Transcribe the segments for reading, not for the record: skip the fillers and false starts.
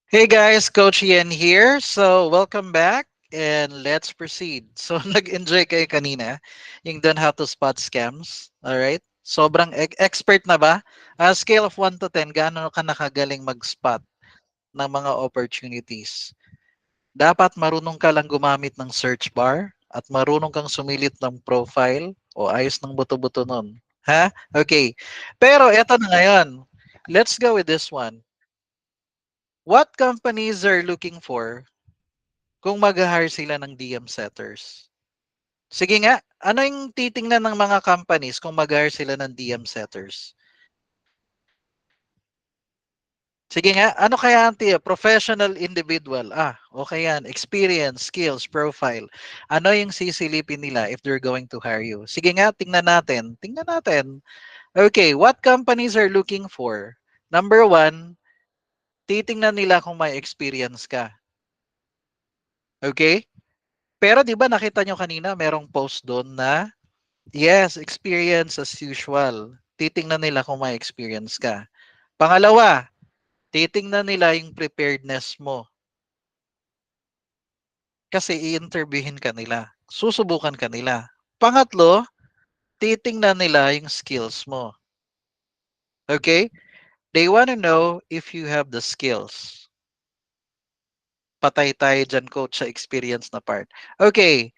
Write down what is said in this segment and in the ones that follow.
Hey guys, Coach Ian here. So, welcome back and let's proceed. So, nag-enjoy kayo kanina yung Don't Have to Spot Scams. Alright? Sobrang expert na ba? Scale of 1 to 10, gaano ka nakagaling mag-spot ng mga opportunities? Dapat marunong ka lang gumamit ng search bar at marunong kang sumilit ng profile o ayos ng buto-buto nun. Ha? Okay. Pero eto na ngayon. Let's go with this one. What companies are looking for kung mag-hire sila ng DM setters? Sige nga, ano yung titingnan ng mga companies kung mag-hire sila ng DM setters? Sige nga, ano kaya ang professional individual? Okay yan. Experience, skills, profile. Ano yung sisilipin nila if they're going to hire you? Sige nga, tingnan natin. Tingnan natin. Okay, what companies are looking for? Number one, titingnan nila kung may experience ka. Okay? Pero 'di ba nakita nyo kanina merong post doon na yes, experience as usual. Titingnan nila kung may experience ka. Pangalawa, titingnan nila yung preparedness mo. Kasi i-interviewin ka nila. Susubukan ka nila. Pangatlo, titingnan nila yung skills mo. Okay? They want to know if you have the skills. Patay tayo dyan, coach, sa experience na part. Okay,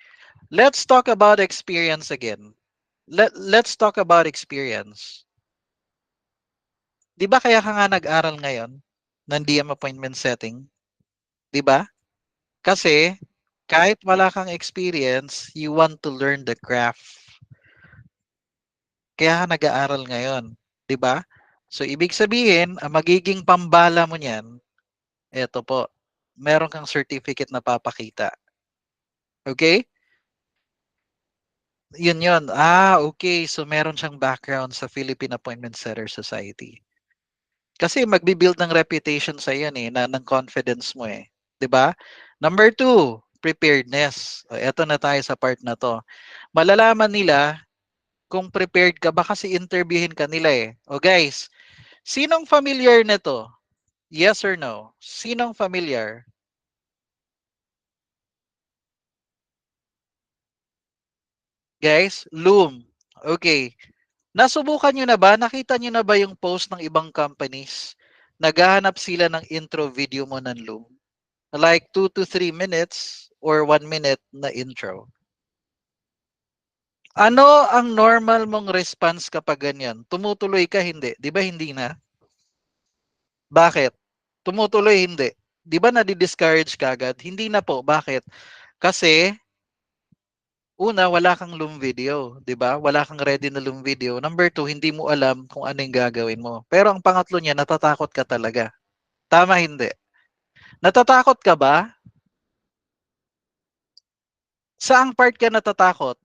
let's talk about experience again. Let's talk about experience. 'Di ba kaya ka nga nag-aral ngayon ng DM appointment setting? 'Di ba? Kasi kahit wala kang experience, you want to learn the craft. Kaya ka nag-aaral ngayon, 'di ba? So ibig sabihin, ang magiging pambala mo niyan, eto po, meron kang certificate na papakita. Okay? Yun. Okay. So meron siyang background sa Philippine Appointment Setter Society. Kasi magbi-build ng reputation sa yan ng confidence mo 'di ba? Number two, preparedness. Eto na tayo sa part na 'to. Malalaman nila kung prepared ka ba kasi interviewin ka nila O guys, sinong familiar nito? Yes or no? Sinong familiar? Guys, Loom. Okay. Nasubukan nyo na ba? Nakita nyo na ba yung post ng ibang companies? Naghahanap sila ng intro video mo ng Loom. Like 2 to 3 minutes or 1 minute na intro. Ano ang normal mong response kapag ganyan? Tumutuloy ka, hindi. Di ba hindi na? Bakit? Tumutuloy, hindi. Di ba nadi-discourage ka agad? Hindi na po. Bakit? Kasi, una, wala kang loom video. Di ba? Wala kang ready na loom video. Number two, hindi mo alam kung ano yung gagawin mo. Pero ang pangatlo niya, natatakot ka talaga. Tama, hindi. Natatakot ka ba? Saang part ka natatakot?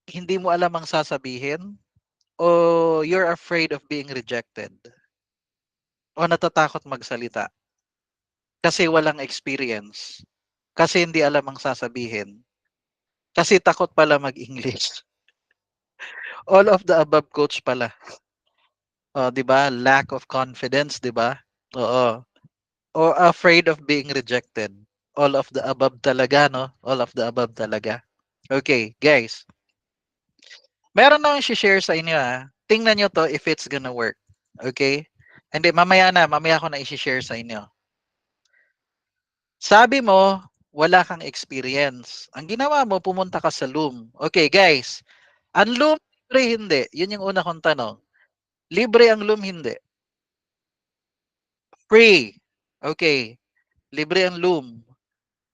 Hindi mo alam ang sasabihin? O you're afraid of being rejected? O natatakot magsalita? Kasi walang experience? Kasi hindi alam ang sasabihin? Kasi takot pala mag-English? All of the above, coach pala. O, di ba? Lack of confidence, di ba? Oo. Or afraid of being rejected. All of the above talaga, no? All of the above talaga. Okay, guys. Meron na akong share sa inyo, Tingnan nyo to if it's gonna work. Okay? Hindi, mamaya ko na i-share sa inyo. Sabi mo, wala kang experience. Ang ginawa mo, pumunta ka sa Loom. Okay, guys. Ang Loom, libre hindi. Yun yung una kong tanong. Libre ang Loom, hindi. Free. Okay. Libre ang Loom.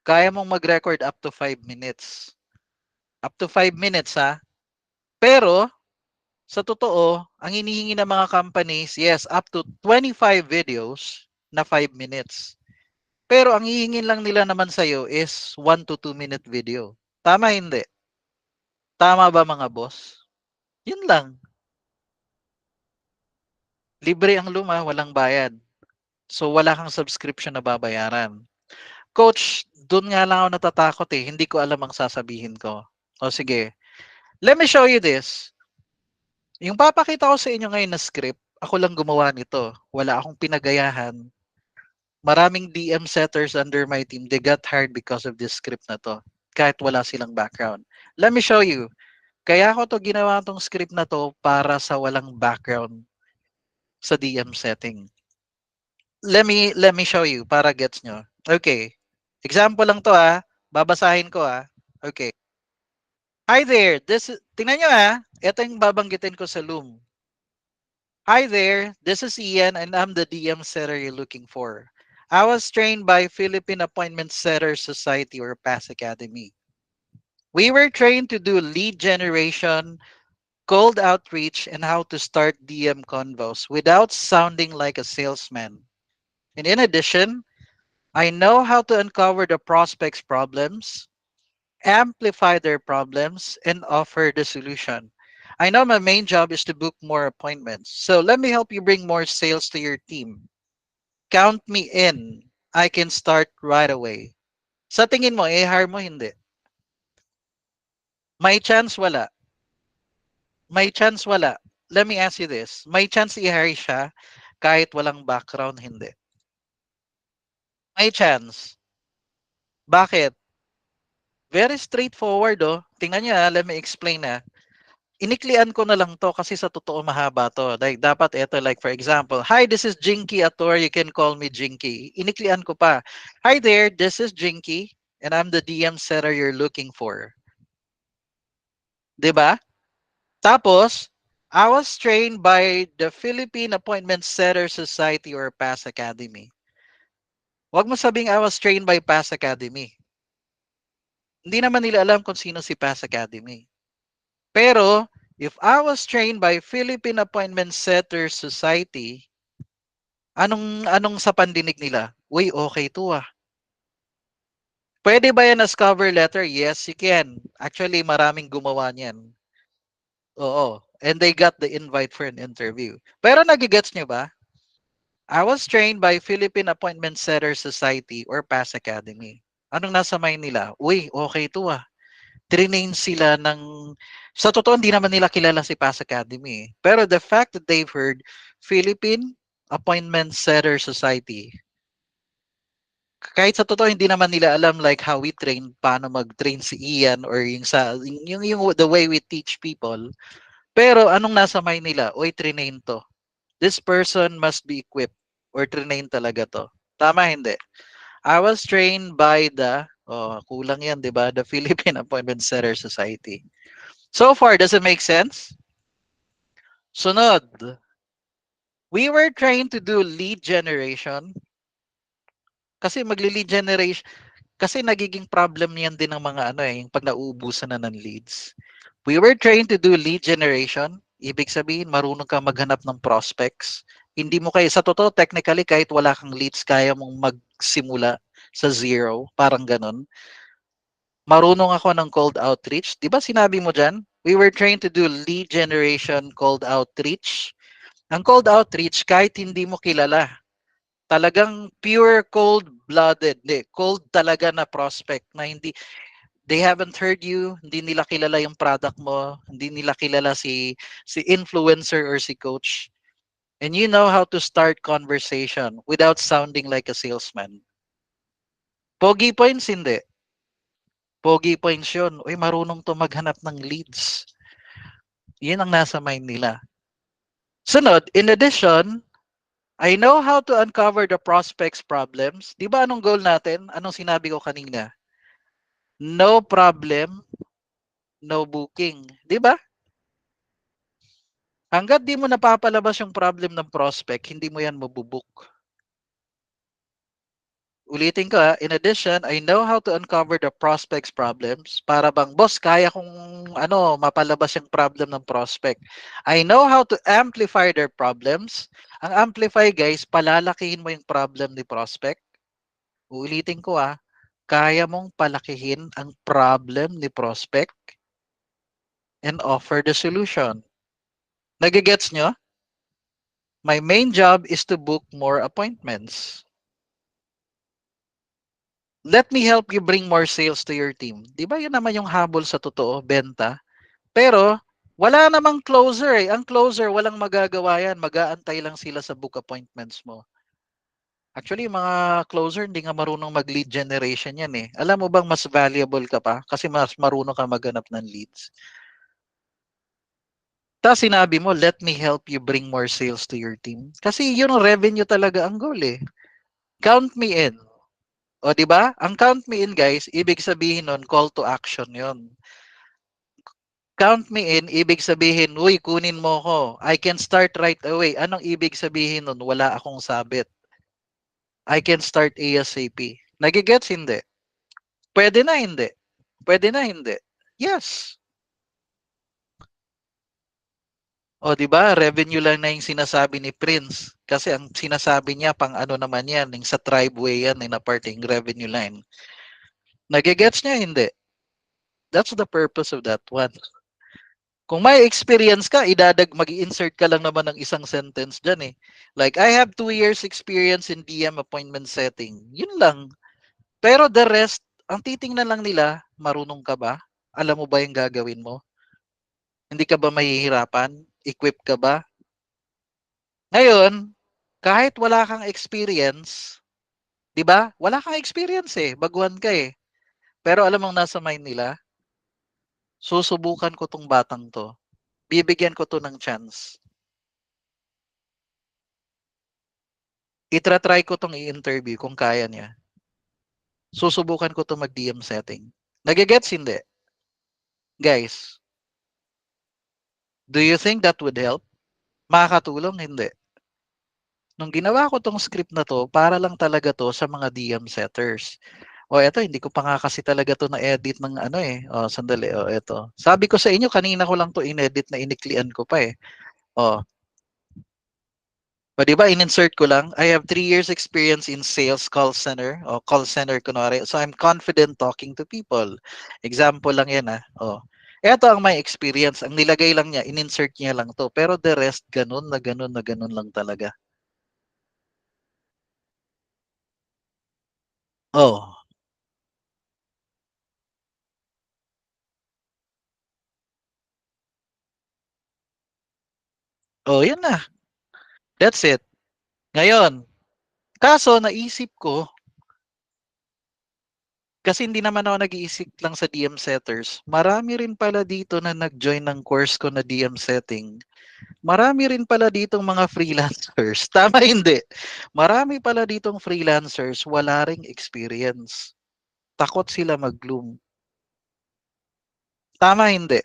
Kaya mong mag-record up to 5 minutes. Up to 5 minutes, ha? Pero, sa totoo, ang hinihingi ng mga companies, yes, up to 25 videos na 5 minutes. Pero ang hihingin lang nila naman sa'yo is 1 to 2 minute video. Tama, hindi? Tama ba mga boss? Yun lang. Libre ang Luma, walang bayad. So wala kang subscription na babayaran. Coach, doon nga lang ako natatakot Hindi ko alam ang sasabihin ko. O sige, let me show you this. Yung papakita ko sa inyo ngayon na script, Ako lang gumawa nito. Wala akong pinagayahan. Maraming DM setters under my team, they got hired because of this script na to. Kahit wala silang background. Let me show you. Kaya ako to ginawa tong script na to para sa walang background sa DM setting. Let me show you para gets nyo. Okay. Example lang to Babasahin ko Okay. Hi there. Tingnan nyo Ito yung babanggitin ko sa Loom. Hi there. This is Ian and I'm the DM setter you're looking for. I was trained by Philippine Appointment Setter Society or PAS Academy. We were trained to do lead generation, cold outreach, and how to start DM convos without sounding like a salesman. And in addition, I know how to uncover the prospect's problems, amplify their problems, and offer the solution. I know my main job is to book more appointments. So let me help you bring more sales to your team. Count me in. I can start right away. Sa tingin mo, i-hire mo hindi? May chance wala. May chance wala. Let me ask you this. May chance i-hire siya kahit walang background hindi. May chance. Bakit? Very straightforward Tingnan niyo let me explain Iniklian ko na lang to kasi sa totoo mahaba to. Like, dapat ito, like for example, hi, this is Jinky Ator. You can call me Jinky. Iniklian ko pa. Hi there, this is Jinky and I'm the DM setter you're looking for. 'Di ba? Tapos, I was trained by the Philippine Appointment Setter Society or PAS Academy. Huwag mo sabing I was trained by PAS Academy. Hindi naman nila alam kung sino si PAS Academy. Pero, if I was trained by Philippine Appointment Setter Society, anong sa pandinig nila? Uy, okay to Pwede ba yan as cover letter? Yes, you can. Actually, maraming gumawa niyan. Oo. And they got the invite for an interview. Pero nagigets nyo ba? I was trained by Philippine Appointment Setter Society or PAS Academy. Anong nasa mind nila? Uy, okay to Trinain sila ng... Sa totoo, hindi naman nila kilala si PAS Academy. Pero the fact that they've heard Philippine Appointment Setter Society, kahit sa totoo, hindi naman nila alam like how we train, paano mag-train si Ian or yung the way we teach people. Pero anong nasa mind nila? Uy, trinain to. This person must be equipped or trained talaga to. Tama hindi? I was trained by kulang yan, di ba? The Philippine Appointment Setter Society. So far, does it make sense? Sunod. We were trained to do lead generation. Kasi magli-lead generation, kasi nagiging problem yan din ng mga yung pag nauubusan na ng leads. We were trained to do lead generation. Ibig sabihin, marunong ka maghanap ng prospects. Hindi mo sa totoo, technically, kahit wala kang leads, kaya mong magsimula sa zero. Parang ganun. Marunong ako ng cold outreach. Di ba sinabi mo dyan? We were trained to do lead generation, cold outreach. Ang cold outreach, kahit hindi mo kilala, talagang pure cold-blooded. Cold talaga na prospect na they haven't heard you, hindi nila kilala yung product mo, hindi nila kilala si influencer or si coach. And you know how to start conversation without sounding like a salesman. Pogi points hindi. Pogi points yun. Uy, marunong to maghanap ng leads. Yun ang nasa mind nila. Sunod, in addition, I know how to uncover the prospect's problems. Di ba anong goal natin? Anong sinabi ko kanina? No problem, no booking. Di ba? Hanggat di mo napapalabas yung problem ng prospect, hindi mo yan mabubook. Ulitin ko in addition, I know how to uncover the prospect's problems. Para bang, boss, kaya kong mapalabas yung problem ng prospect. I know how to amplify their problems. Ang amplify, guys, palalakihin mo yung problem ni prospect. Ulitin ko kaya mong palakihin ang problem ni prospect and offer the solution. Nagigets nyo? My main job is to book more appointments. Let me help you bring more sales to your team. Di ba yun naman yung habol sa totoo, benta? Pero, Wala namang closer eh. Ang closer, walang magagawa yan. Mag-aantay lang sila sa book appointments mo. Actually, yung mga closer, hindi nga marunong mag-lead generation yan eh. Alam mo bang mas valuable ka pa? Kasi mas marunong ka maghanap ng leads. Tapos sinabi mo, let me help you bring more sales to your team. Kasi yun ang revenue talaga ang goal eh. Count me in. O, di ba? Ang count me in, guys, ibig sabihin nun, call to action yon. Count me in, ibig sabihin, uy, kunin mo ko. I can start right away. Anong ibig sabihin nun? Wala akong sabit. I can start ASAP. Nagigets? Hindi. Pwede na, hindi. Pwede na, hindi. Yes. O, di ba? Revenue lang na yung sinasabi ni Prince. Kasi ang sinasabi niya, pang ano naman yan, yung sa Tribeway yan, yung na parting revenue line. Nagigets niya, hindi. That's the purpose of that one. Kung may experience ka, mag-insert ka lang naman ng isang sentence dyan eh. Like, I have 2 years experience in DM appointment setting. Yun lang. Pero the rest, ang titingnan lang nila, marunong ka ba? Alam mo ba yung gagawin mo? Hindi ka ba mahihirapan? Equip ka ba? Ngayon, kahit wala kang experience, 'di ba? Wala kang experience eh, baguhan ka eh. Pero alam mong nasa mind nila, susubukan ko tong batang 'to. Bibigyan ko 'to ng chance. Itra-try ko tong i-interview kung kaya niya. Susubukan ko 'to mag-DM setting. Nagigets hindi? Guys, do you think that would help? Makakatulong? Hindi. Nung ginawa ko tong script na to, para lang talaga to sa mga DM setters. O eto, hindi ko pa nga kasi talaga to na-edit ng ano eh. O, sandali. O, eto. Sabi ko sa inyo, kanina ko lang to in-edit na iniklian ko pa eh. O, o di ba, in-insert ko lang, I have 3 years experience in sales call center. O, call center kunwari. So, I'm confident talking to people. Example lang yan ah. O, eto ang my experience. Ang nilagay lang niya, in-insert niya lang to. Pero the rest, ganun na ganun na ganun lang talaga. Oh, oh, yan na. That's it. Ngayon, kaso naisip ko, kasi hindi naman ako nag-iisip lang sa DM setters, marami rin pala dito na nag-join ng course ko na DM setting. Marami rin pala ditong mga freelancers. Tama hindi? Marami pala ditong freelancers, wala ring experience. Takot sila mag-bloom. Tama hindi?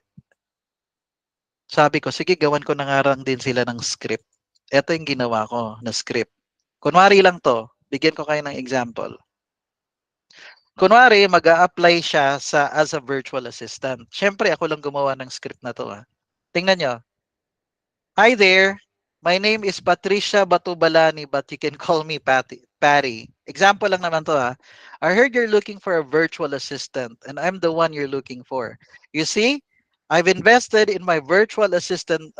Sabi ko, sige, gawan ko na nga lang din sila ng script. Ito yung ginawa ko na script. Kunwari lang to, bigyan ko kayo ng example. Kunwari, mag apply siya as a virtual assistant. Siyempre, ako lang gumawa ng script na to. Ah. Tingnan nyo. Hi there. My name is Patricia Batubalani, but you can call me Patty. Example lang naman to ha. I heard you're looking for a virtual assistant, and I'm the one you're looking for. You see, I've invested in my virtual assistant.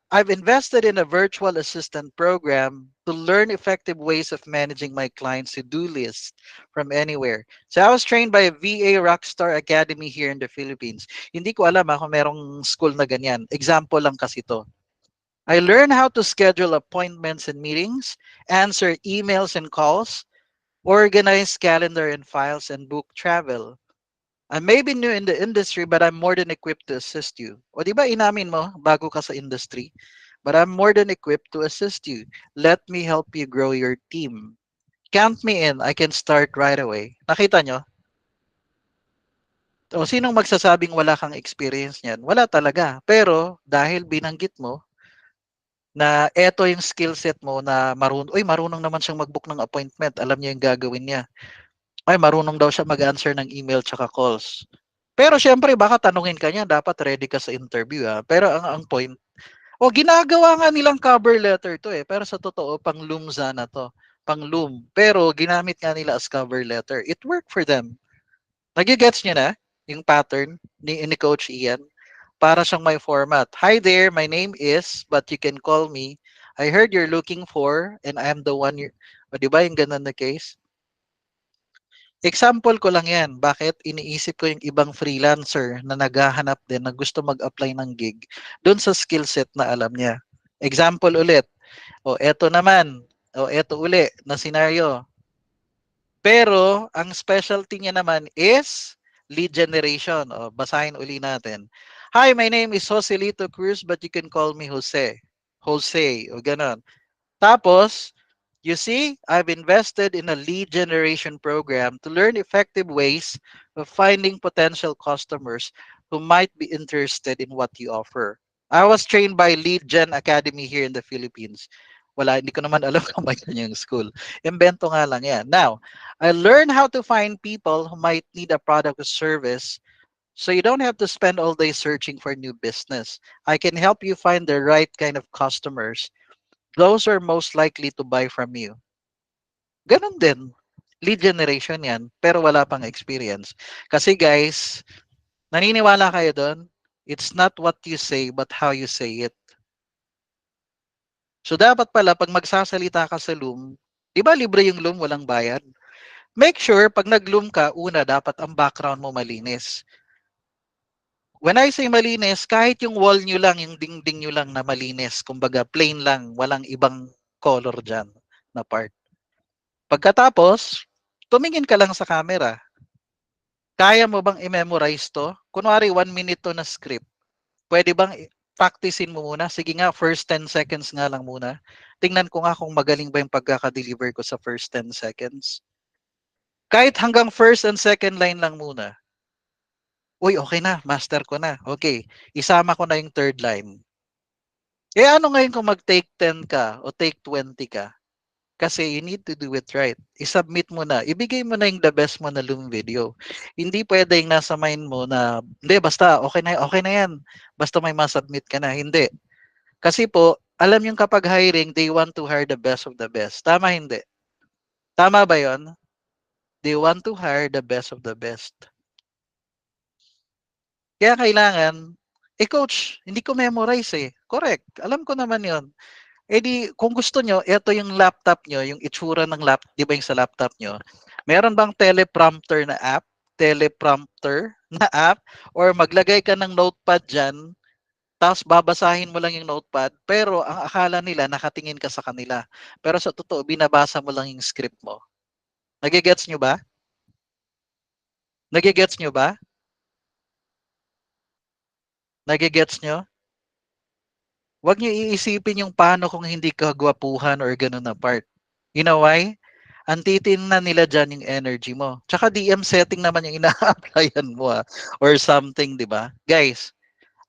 I've invested in a virtual assistant program to learn effective ways of managing my clients' to-do list from anywhere. So I was trained by a VA Rockstar Academy here in the Philippines. Hindi ko alam kung merong school na ganyan. Example lang kasi to. I learned how to schedule appointments and meetings, answer emails and calls, organize calendar and files, and book travel. I may be new in the industry, but I'm more than equipped to assist you. O di ba inamin mo, bago ka sa industry? But I'm more than equipped to assist you. Let me help you grow your team. Count me in. I can start right away. Nakita nyo? O sinong magsasabing wala kang experience niyan? Wala talaga. Pero dahil binanggit mo, na eto yung skill set mo na marunong naman siyang mag-book ng appointment. Alam niya yung gagawin niya. Ay, marunong daw siya mag-answer ng email tsaka calls. Pero syempre, baka tanungin ka niya, dapat ready ka sa interview ha. Pero ang point, ginagawa nga nilang cover letter to eh. Pero sa totoo, pang loom sana to. Pang loom. Pero ginamit nga nila as cover letter. It worked for them. Nagigets niyo na yung pattern ni Coach Ian? Para siyang may format. Hi there, my name is, but you can call me. I heard you're looking for, and I'm the one you, o di ba yung ganun na case? Example ko lang yan, bakit iniisip ko yung ibang freelancer na naghahanap din na gusto mag-apply ng gig doon sa skill set na alam niya. Example ulit, o eto naman, o eto uli na scenario. Pero ang specialty niya naman is lead generation. O, basahin uli natin. Hi, my name is Joselito Cruz but you can call me Jose. Jose, o ganon. Tapos, you see, I've invested in a lead generation program to learn effective ways of finding potential customers who might be interested in what you offer. I was trained by Lead Gen Academy here in the Philippines. Wala, hindi ko naman alam kung may yung school. Invento nga lang yan. Now, I learned how to find people who might need a product or service so you don't have to spend all day searching for new business. I can help you find the right kind of customers, those are most likely to buy from you. Ganon din. Lead generation yan, pero wala pang experience. Kasi guys, naniniwala kayo doon? It's not what you say, but how you say it. So dapat pala, pag magsasalita ka sa Loom, di ba libre yung Loom, walang bayad? Make sure, pag nag-Loom ka, una, dapat ang background mo malinis. When I say malinis, kahit yung wall nyo lang, yung dingding nyo lang na malinis, kumbaga plain lang, walang ibang color dyan na part. Pagkatapos, tumingin ka lang sa camera. Kaya mo bang i-memorize to? Kunwari, 1 minute to na script. Pwede bang practicein mo muna? Sige nga, first 10 seconds nga lang muna. Tingnan ko nga kung magaling ba yung pagkaka-deliver ko sa first 10 seconds. Kahit hanggang first and second line lang muna. Uy, okay na, master ko na. Okay, isama ko na yung third line. Eh ano ngayon kung mag-take 10 ka o take 20 ka? Kasi you need to do it right. I-submit mo na. Ibigay mo na yung the best mo na Loom video. Hindi pwedeng nasa mind mo na, hindi, basta, okay na yan. Basta may masubmit ka na. Hindi. Kasi po, alam yung kapag hiring, they want to hire the best of the best. Tama, hindi? Tama ba yon? They want to hire the best of the best. Kaya kailangan, coach, hindi ko memorize eh. Correct. Alam ko naman yon. Eh di, kung gusto nyo, ito yung laptop nyo, yung itsura ng laptop, di ba yung sa laptop nyo? Meron bang teleprompter na app? Teleprompter na app? Or maglagay ka ng notepad dyan, tapos babasahin mo lang yung notepad, pero ang akala nila, nakatingin ka sa kanila. Pero sa totoo, binabasa mo lang yung script mo. Nagigets nyo ba? Nagigets nyo ba? Nagigets nyo? Huwag nyo iisipin yung paano kung hindi ka gwapuhan or ganun na part. You know why? Ang titingnan nila dyan yung energy mo. Tsaka DM setting naman yung ina-applyan mo or something, di ba? Guys,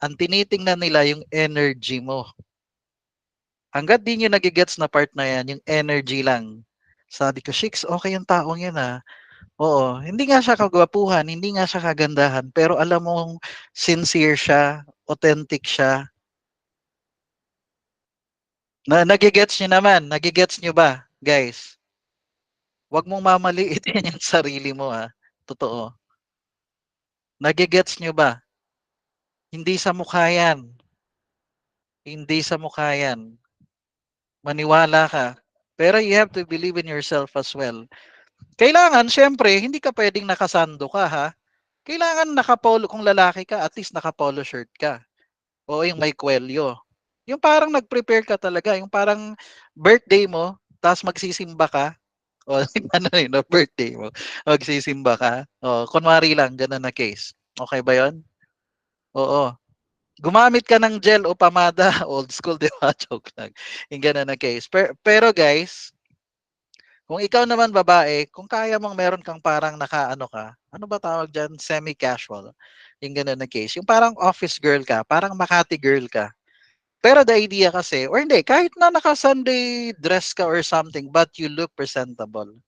ang tinitingnan nila yung energy mo. Hanggat di nyo nagigets na part na yan, yung energy lang. Sabi ko, Shix, okay yung taong yun ah. Oo, hindi nga siya kagwapuhan, hindi nga siya kagandahan, pero alam mong sincere siya, authentic siya. Nagigets nyo naman, nagigets nyo ba, guys? Huwag mong mamaliitin yung sarili mo ha. Totoo. Nagigets nyo ba? Hindi sa mukha yan. Hindi sa mukha yan. Maniwala ka. Pero you have to believe in yourself as well. Kailangan, syempre, hindi ka pwedeng nakasando ka ha. Kailangan nakapolo, kung lalaki ka, at least nakapolo shirt ka. O yung may kwelyo. Yung parang nag-prepare ka talaga. Yung parang birthday mo, tapos magsisimba ka. O ano yun, no, birthday mo. Magsisimba ka. O, kunwari lang, ganun na case. Okay ba yon? Oo. Gumamit ka ng gel o pamada, old school, di ba? Joke lang. Yung ganun na case. Pero guys, kung ikaw naman babae, kung kaya mong meron kang parang nakaano ka, ano ba tawag dyan? Semi-casual. Yung ganun na case. Yung parang office girl ka, parang Makati girl ka. Pero the idea kasi, or hindi, kahit na naka-Sunday dress ka or something, but you look presentable.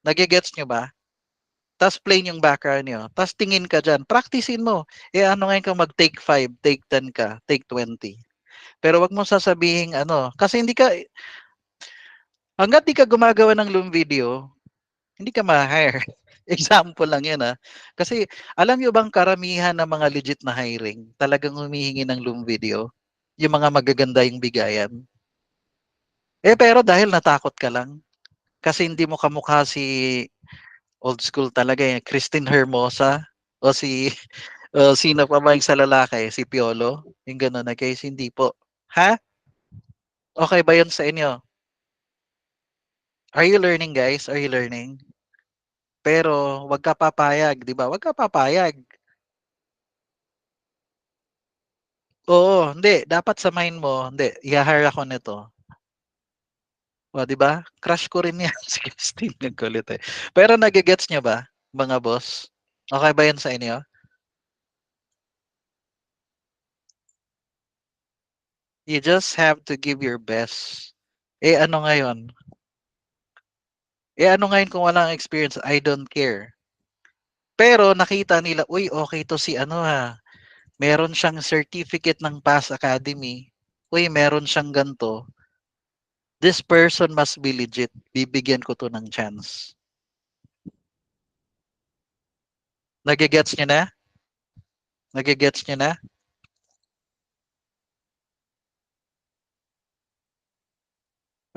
Nagigets nyo ba? Tapos plain yung background nyo. Tapos tingin ka dyan. Practicein mo. Eh ano ngayon kung mag-take 5, take 10 ka, take 20. Pero wag mo sasabihin ano. Kasi hindi ka, hanggat di ka gumagawa ng loom video, hindi ka ma-hire. Example lang yan ah. Kasi alam nyo bang karamihan ng mga legit na hiring, talagang humihingi ng loom video? Yung mga magaganda yung bigayan. Eh pero dahil natakot ka lang, kasi hindi mo kamukha si Old school talaga eh. Christine Hermosa o si o sino pa ba yung sa lalaki? Si Piolo? Yung gano'n na case, hindi po. Ha? Okay ba yun sa inyo? Are you learning guys? Are you learning? Pero wag ka papayag, 'di ba? Wag ka papayag. Oo, hindi dapat samahin mo, hindi i-ha-hire ako nito. O, 'di ba? Crush ko rin 'yan si Christine, ang kulit eh. Pero nage-gets niyo ba, mga boss? Okay ba 'yan sa inyo? You just have to give your best. Eh, ano ngayon? Ano ngayon kung walang experience? I don't care. Pero nakita nila, "Uy, okay 'to si ano, meron siyang certificate ng Pass Academy. Uy, meron siyang gan'to. This person must be legit. Bibigyan ko 'to ng chance." Nage-gets niyo na? Nage-gets niyo na?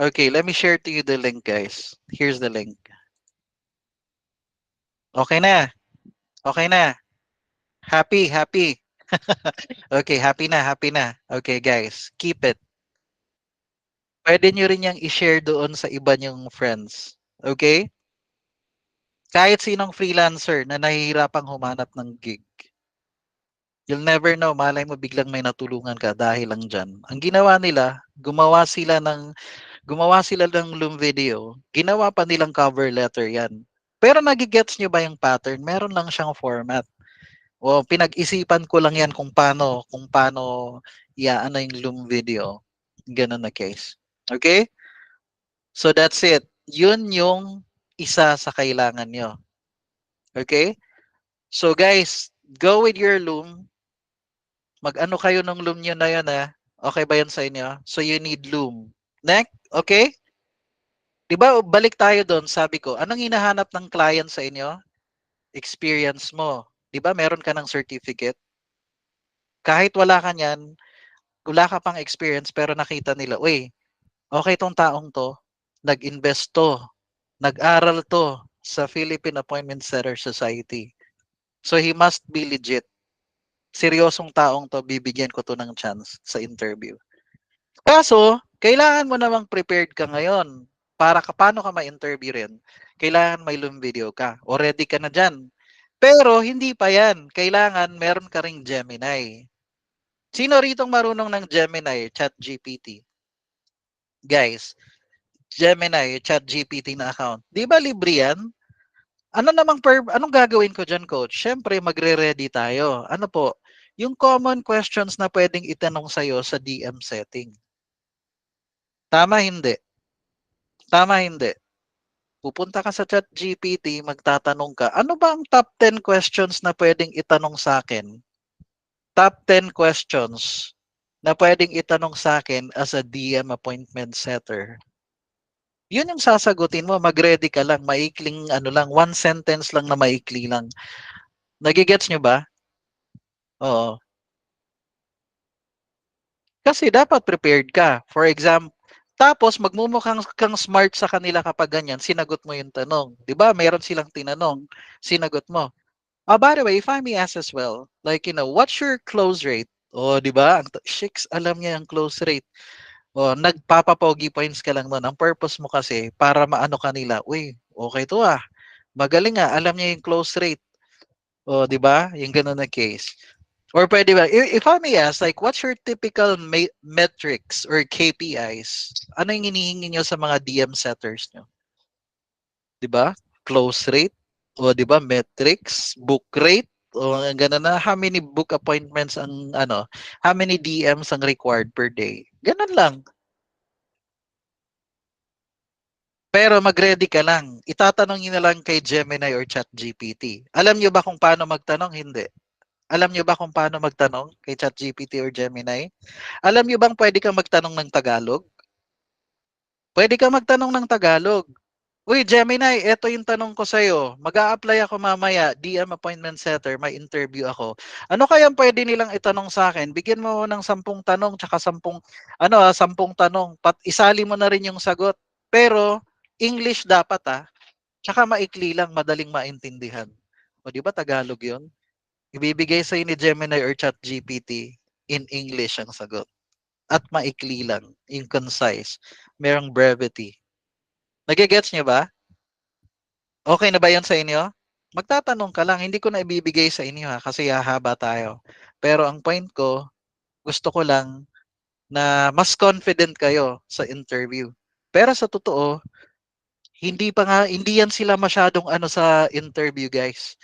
Okay, let me share to you the link, guys. Here's the link. Okay na? Okay na? Happy, happy. Okay, happy na, happy na. Okay, guys, keep it. Puwede niyo rin 'yang i-share doon sa iba niyong friends. Okay? Kahit sinong freelancer na nahihirapang humanap ng gig. You'll never know, malay mo biglang may natulungan ka dahil lang diyan. Ang ginawa nila, gumawa sila ng loom video, ginawa pa nilang cover letter 'yan. Pero nage-gets niyo ba yung pattern? Meron lang siyang format. O pinag-isipan ko lang 'yan kung paano i-aano yung loom video, gano'n na case. Okay? So that's it. Yun yung isa sa kailangan niyo. Okay? So guys, go with your loom. Mag-ano kayo ng loom niyo na 'yan, Okay ba 'yan sa inyo? So you need loom. Next, okay? 'Di ba balik tayo do'n, sabi ko, anong hinahanap ng client sa inyo? Experience mo. 'Di ba meron ka ng certificate? Kahit wala ka niyan, wala ka pang experience pero nakita nila, "Uy, okay 'tong taong 'to, nag-invest 'to, nag-aral 'to sa Philippine Appointment Setter Society. So he must be legit. Seryosong taong 'to, bibigyan ko 'to ng chance sa interview." Kaso, kailangan mo namang prepared ka ngayon para paano ka ma-interview rin, kailangan may Loom video ka o ready ka na diyan. Pero hindi pa 'yan, kailangan meron ka ring Gemini. Sino ritong marunong ng Gemini, ChatGPT? Guys, Gemini, ChatGPT na account. 'Di ba libre 'yan? Anong gagawin ko diyan, coach? Siyempre magre-ready tayo. Ano po, yung common questions na pwedeng itanong sa'yo sa DM setting. Tama, hindi? Tama, hindi? Pupunta ka sa ChatGPT, magtatanong ka, ano ba ang top 10 questions na pwedeng itanong sa akin? Top 10 questions na pwedeng itanong sa akin as a DM appointment setter. Yun yung sasagutin mo, mag-ready ka lang, maikling ano lang, one sentence lang na maikli lang. Nagigets nyo ba? Oo. Kasi dapat prepared ka. For example, tapos magmumukhang kang smart sa kanila kapag ganyan, sinagot mo yung tanong. 'Di ba? Meron silang tinanong, sinagot mo. By the way, if I may ask as well, like, what's your close rate? Oh, 'di ba? Shicks, alam niya ang close rate. Oh, nagpapapogi points ka lang noon. Ang purpose mo kasi para maano kanila, uy, okay to Magaling alam niya yung close rate. Oh, 'di ba? Yung ganun na case. Or pwede ba, if I may ask, like, what's your typical metrics or KPIs? Ano yung hinihingi nyo sa mga DM setters nyo? 'Di ba? Close rate, o 'di ba, metrics, book rate, o gano'n na, how many book appointments how many DMs ang required per day? Gano'n lang. Pero mag-ready ka lang. Itatanong niyo na lang kay Gemini or ChatGPT. Alam niyo ba kung paano magtanong? Hindi. Alam niyo ba kung paano magtanong kay ChatGPT or Gemini? Alam niyo bang pwede kang magtanong ng Tagalog? Pwede kang magtanong ng Tagalog. Uy, Gemini, eto yung tanong ko sa'yo. Mag-a-apply ako mamaya, DM appointment setter, may interview ako. Ano kayang pwede nilang itanong sa akin? Bigyan mo ako ng 10 tanong, tsaka 10 tanong. Isali mo na rin yung sagot. Pero, English dapat Tsaka maikli lang, madaling maintindihan. O di ba Tagalog yun? Ibibigay sa'yo ni Gemini or ChatGPT, in English ang sagot. At maikli lang, yung concise. Merong brevity. Nagigets niyo ba? Okay na ba yan sa inyo? Magtatanong ka lang, hindi ko na ibibigay sa inyo ha, kasi hahaba tayo. Pero ang point ko, gusto ko lang na mas confident kayo sa interview. Pero sa totoo, hindi yan sila masyadong ano sa interview, guys.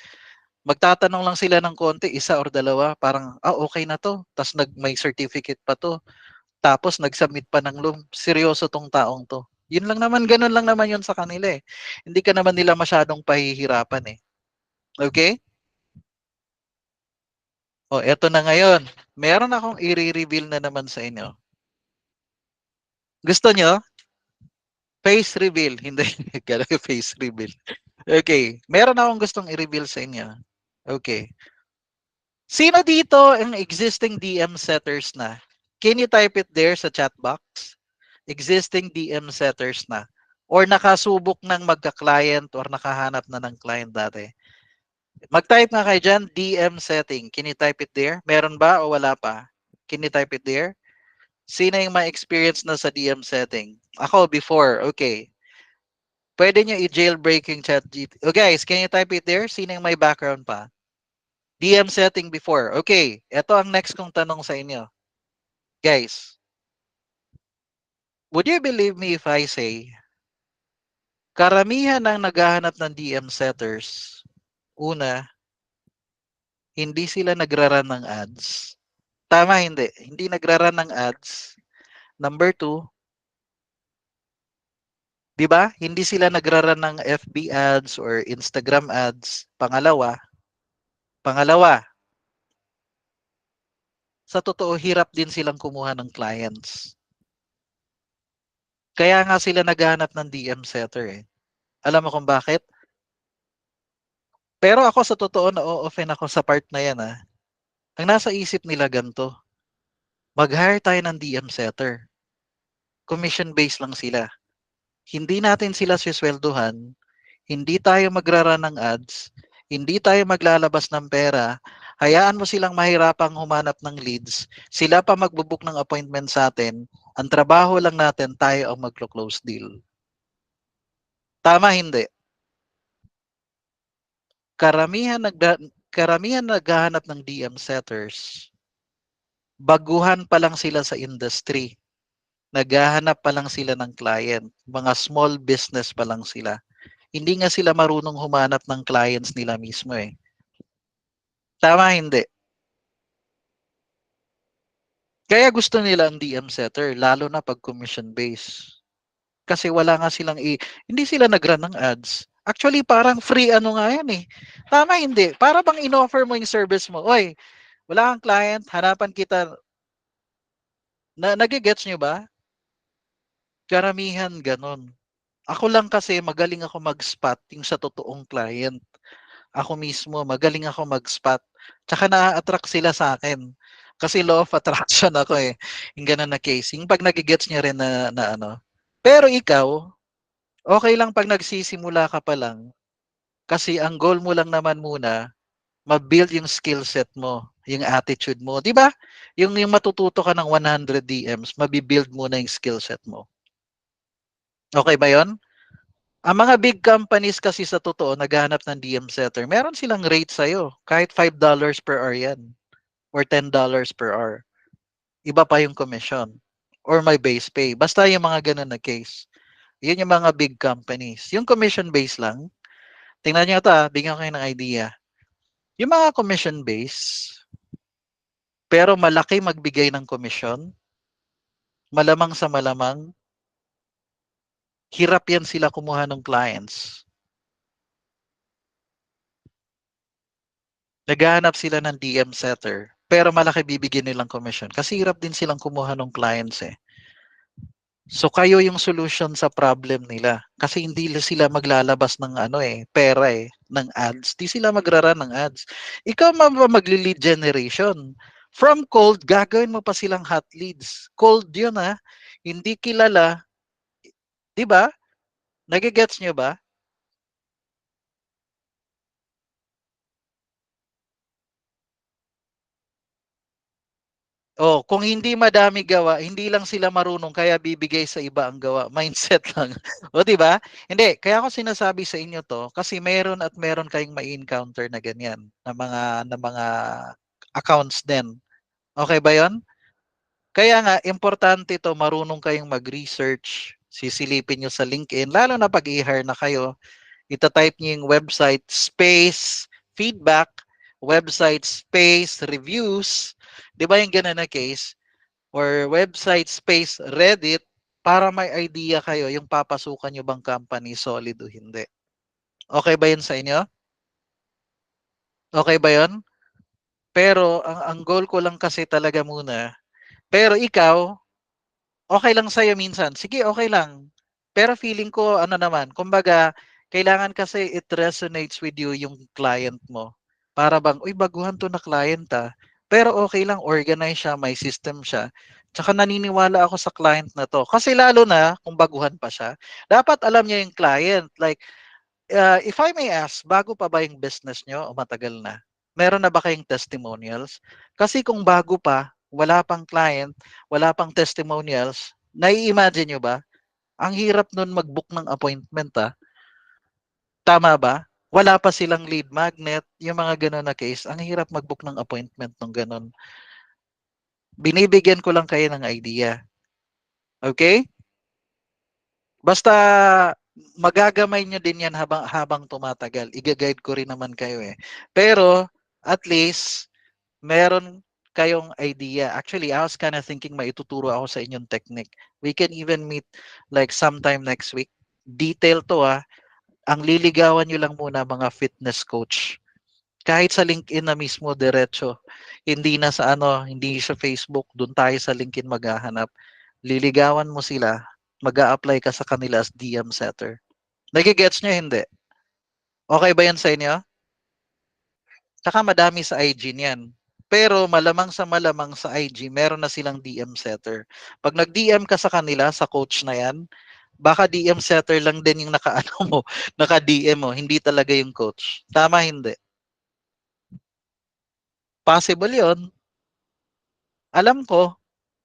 Magtatanong lang sila ng konti, isa or dalawa, parang, okay na to. Tapos may certificate pa to. Tapos nag-submit pa ng loan. Seryoso tong taong to. Yun lang naman, ganun lang naman yun sa kanila eh. Hindi ka naman nila masyadong pahihirapan eh. Okay? O, eto na ngayon. Meron akong i-reveal na naman sa inyo. Gusto nyo? Face reveal. Hindi, kala ko face reveal. Okay. Meron akong gustong i-reveal sa inyo. Okay. Sino dito ang existing DM setters na? Can you type it there sa chat box? Existing DM setters na. Or nakasubok ng magka-client or nakahanap na ng client dati. Mag-type nga kayo dyan, DM setting. Can you type it there? Meron ba o wala pa? Can you type it there? Sino yung may experience na sa DM setting? Ako, before. Okay. Pwede nyo i-jailbreak yung chat GT. Oh, guys, can you type it there? Sino yung may background pa? DM setting before. Okay. Ito ang next kong tanong sa inyo. Guys, would you believe me if I say, karamihan ng naghahanap ng DM setters, una, hindi sila nagraran ng ads. Tama, hindi. Hindi nagraran ng ads. Number two, di ba? Hindi sila nagraran ng FB ads or Instagram ads. Pangalawa, sa totoo, hirap din silang kumuha ng clients. Kaya nga sila naghahanap ng DM setter eh. Alam mo kung bakit? Pero ako sa totoo, na-offend ako sa part na yan ah. Ang nasa isip nila ganito, mag-hire tayo ng DM setter. Commission-based lang sila. Hindi natin sila sisweldohan, hindi tayo magrara ng ads, hindi tayo maglalabas ng pera, hayaan mo silang mahirapang humanap ng leads, sila pa magbubook ng appointment sa atin, ang trabaho lang natin, tayo ang maglo-close deal. Tama, hindi. Karamihan, karamihan naghahanap ng DM setters, baguhan pa lang sila sa industry. Naghahanap pa lang sila ng client. Mga small business pa lang sila. Hindi nga sila marunong humanap ng clients nila mismo eh. Tama, hindi. Kaya gusto nila ang DM setter, lalo na pag commission base. Kasi wala nga hindi sila nag-run ng ads. Actually, parang free ano nga yan eh. Tama, hindi. Para bang in-offer mo yung service mo. Oy, wala kang client, hanapan kita. Nagigets nyo ba? Karamihan ganon. Ako lang kasi magaling ako mag-spot yung sa totoong client. Ako mismo, magaling ako mag-spot. Tsaka na-attract sila sa akin. Kasi law of attraction ako eh. Yung ganun na case. Yung pag nagigets niya rin na ano. Pero ikaw, okay lang pag nagsisimula ka pa lang. Kasi ang goal mo lang naman muna, ma-build yung skill set mo, yung attitude mo. Di ba? Yung matututo ka ng 100 DMs, mabibuild mo na yung skill set mo. Okay ba yon? Ang mga big companies kasi sa totoo, naghahanap ng DM setter. Meron silang rate sa'yo. Kahit $5 per hour yan. Or $10 per hour. Iba pa yung commission. Or may base pay. Basta yung mga ganun na case. Yun yung mga big companies. Yung commission base lang, tingnan nyo ito bigyan ko kayo ng idea. Yung mga commission base, pero malaki magbigay ng commission, malamang sa malamang, hirap yan sila kumuha ng clients. Naghahanap sila ng DM setter, pero malaki bibigyan nilang commission kasi hirap din silang kumuha ng clients eh. So kayo yung solution sa problem nila kasi hindi sila maglalabas ng ano eh, pera eh, ng ads. Di sila magrara ng ads. Ikaw magli-lead generation. From cold, gagawin mo pa silang hot leads. Cold yun Hindi kilala. Di ba? Nagigets nyo ba? Oh, kung hindi madami gawa, hindi lang sila marunong kaya bibigay sa iba ang gawa. Mindset lang. O, 'di ba? Hindi, kaya ako sinasabi sa inyo 'to kasi meron at meron kayong mai-encounter na ganyan, na mga accounts din. Okay ba 'yon? Kaya nga importante 'to marunong kayong mag-research, sisilipin niyo sa LinkedIn lalo na pag i-hire na kayo, ita-type niyo yung website space feedback, website space reviews, 'di ba yung gano'n na case? Or website space Reddit para may idea kayo yung papasukan nyo bang company solid o hindi. Okay ba yun sa inyo? Okay ba yun? Pero ang goal ko lang kasi talaga muna, pero ikaw, okay lang sa'yo minsan. Sige, okay lang. Pero feeling ko, ano naman, kumbaga, kailangan kasi it resonates with you yung client mo. Para bang, uy, baguhan to na client ah. Pero okay lang, organize siya, may system siya. Tsaka naniniwala ako sa client na to. Kasi lalo na, kung baguhan pa siya, dapat alam niya yung client. Like, if I may ask, bago pa ba yung business nyo o matagal na? Meron na ba kayong testimonials? Kasi kung bago pa, wala pang client, wala pang testimonials, nai-imagine nyo ba? Ang hirap nun mag-book ng appointment ah. Tama ba? Wala pa silang lead magnet, yung mga ganun na case, ang hirap mag-book ng appointment ng ganun. Binibigyan ko lang kayo ng idea. Okay? Basta magagamay nyo din yan habang habang tumatagal. Iga-guide ko rin naman kayo eh. Pero at least meron kayong idea. Actually, I was kind of thinking maituturo ako sa inyong technique. We can even meet like sometime next week. Detail to ah. Ang liligawan nyo lang muna mga fitness coach. Kahit sa LinkedIn na mismo diretso. Hindi na sa ano, hindi sa Facebook. Doon tayo sa LinkedIn maghahanap. Liligawan mo sila. Mag-a-apply ka sa kanila as DM setter. Nagigets nyo hindi? Okay ba yan sa inyo? Tsaka madami sa IG niyan. Pero malamang sa IG, meron na silang DM setter. Pag nag-DM ka sa kanila, sa coach na yan, baka DM setter lang din yung naka-ano mo, naka-DM mo, hindi talaga yung coach. Tama hindi? Possible yon. Alam ko,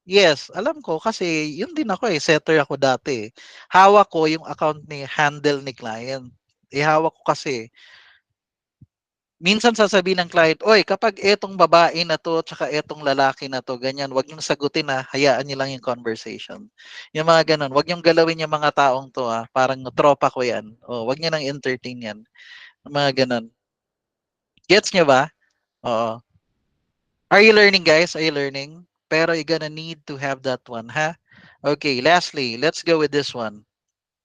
yes, alam ko kasi yun din ako eh, setter ako dati eh. Hawak ko yung account ni handle ni client. Ihawak ko kasi minsan sasabihin ng client, "Oy, kapag etong babae na 'to, tsaka etong lalaki na 'to, ganyan, 'wag niyong sagutin, hayaan niyo lang yung conversation." Yung mga gano'n, "Wag niyong galawin yung mga taong 'to, parang tropa ko 'yan. Oh, 'wag niyo nang entertain 'yan." Yung mga gano'n. Gets niyo ba? Oo. Are you learning, guys? Are you learning? Pero you're gonna need to have that one, ha? Okay, lastly, let's go with this one.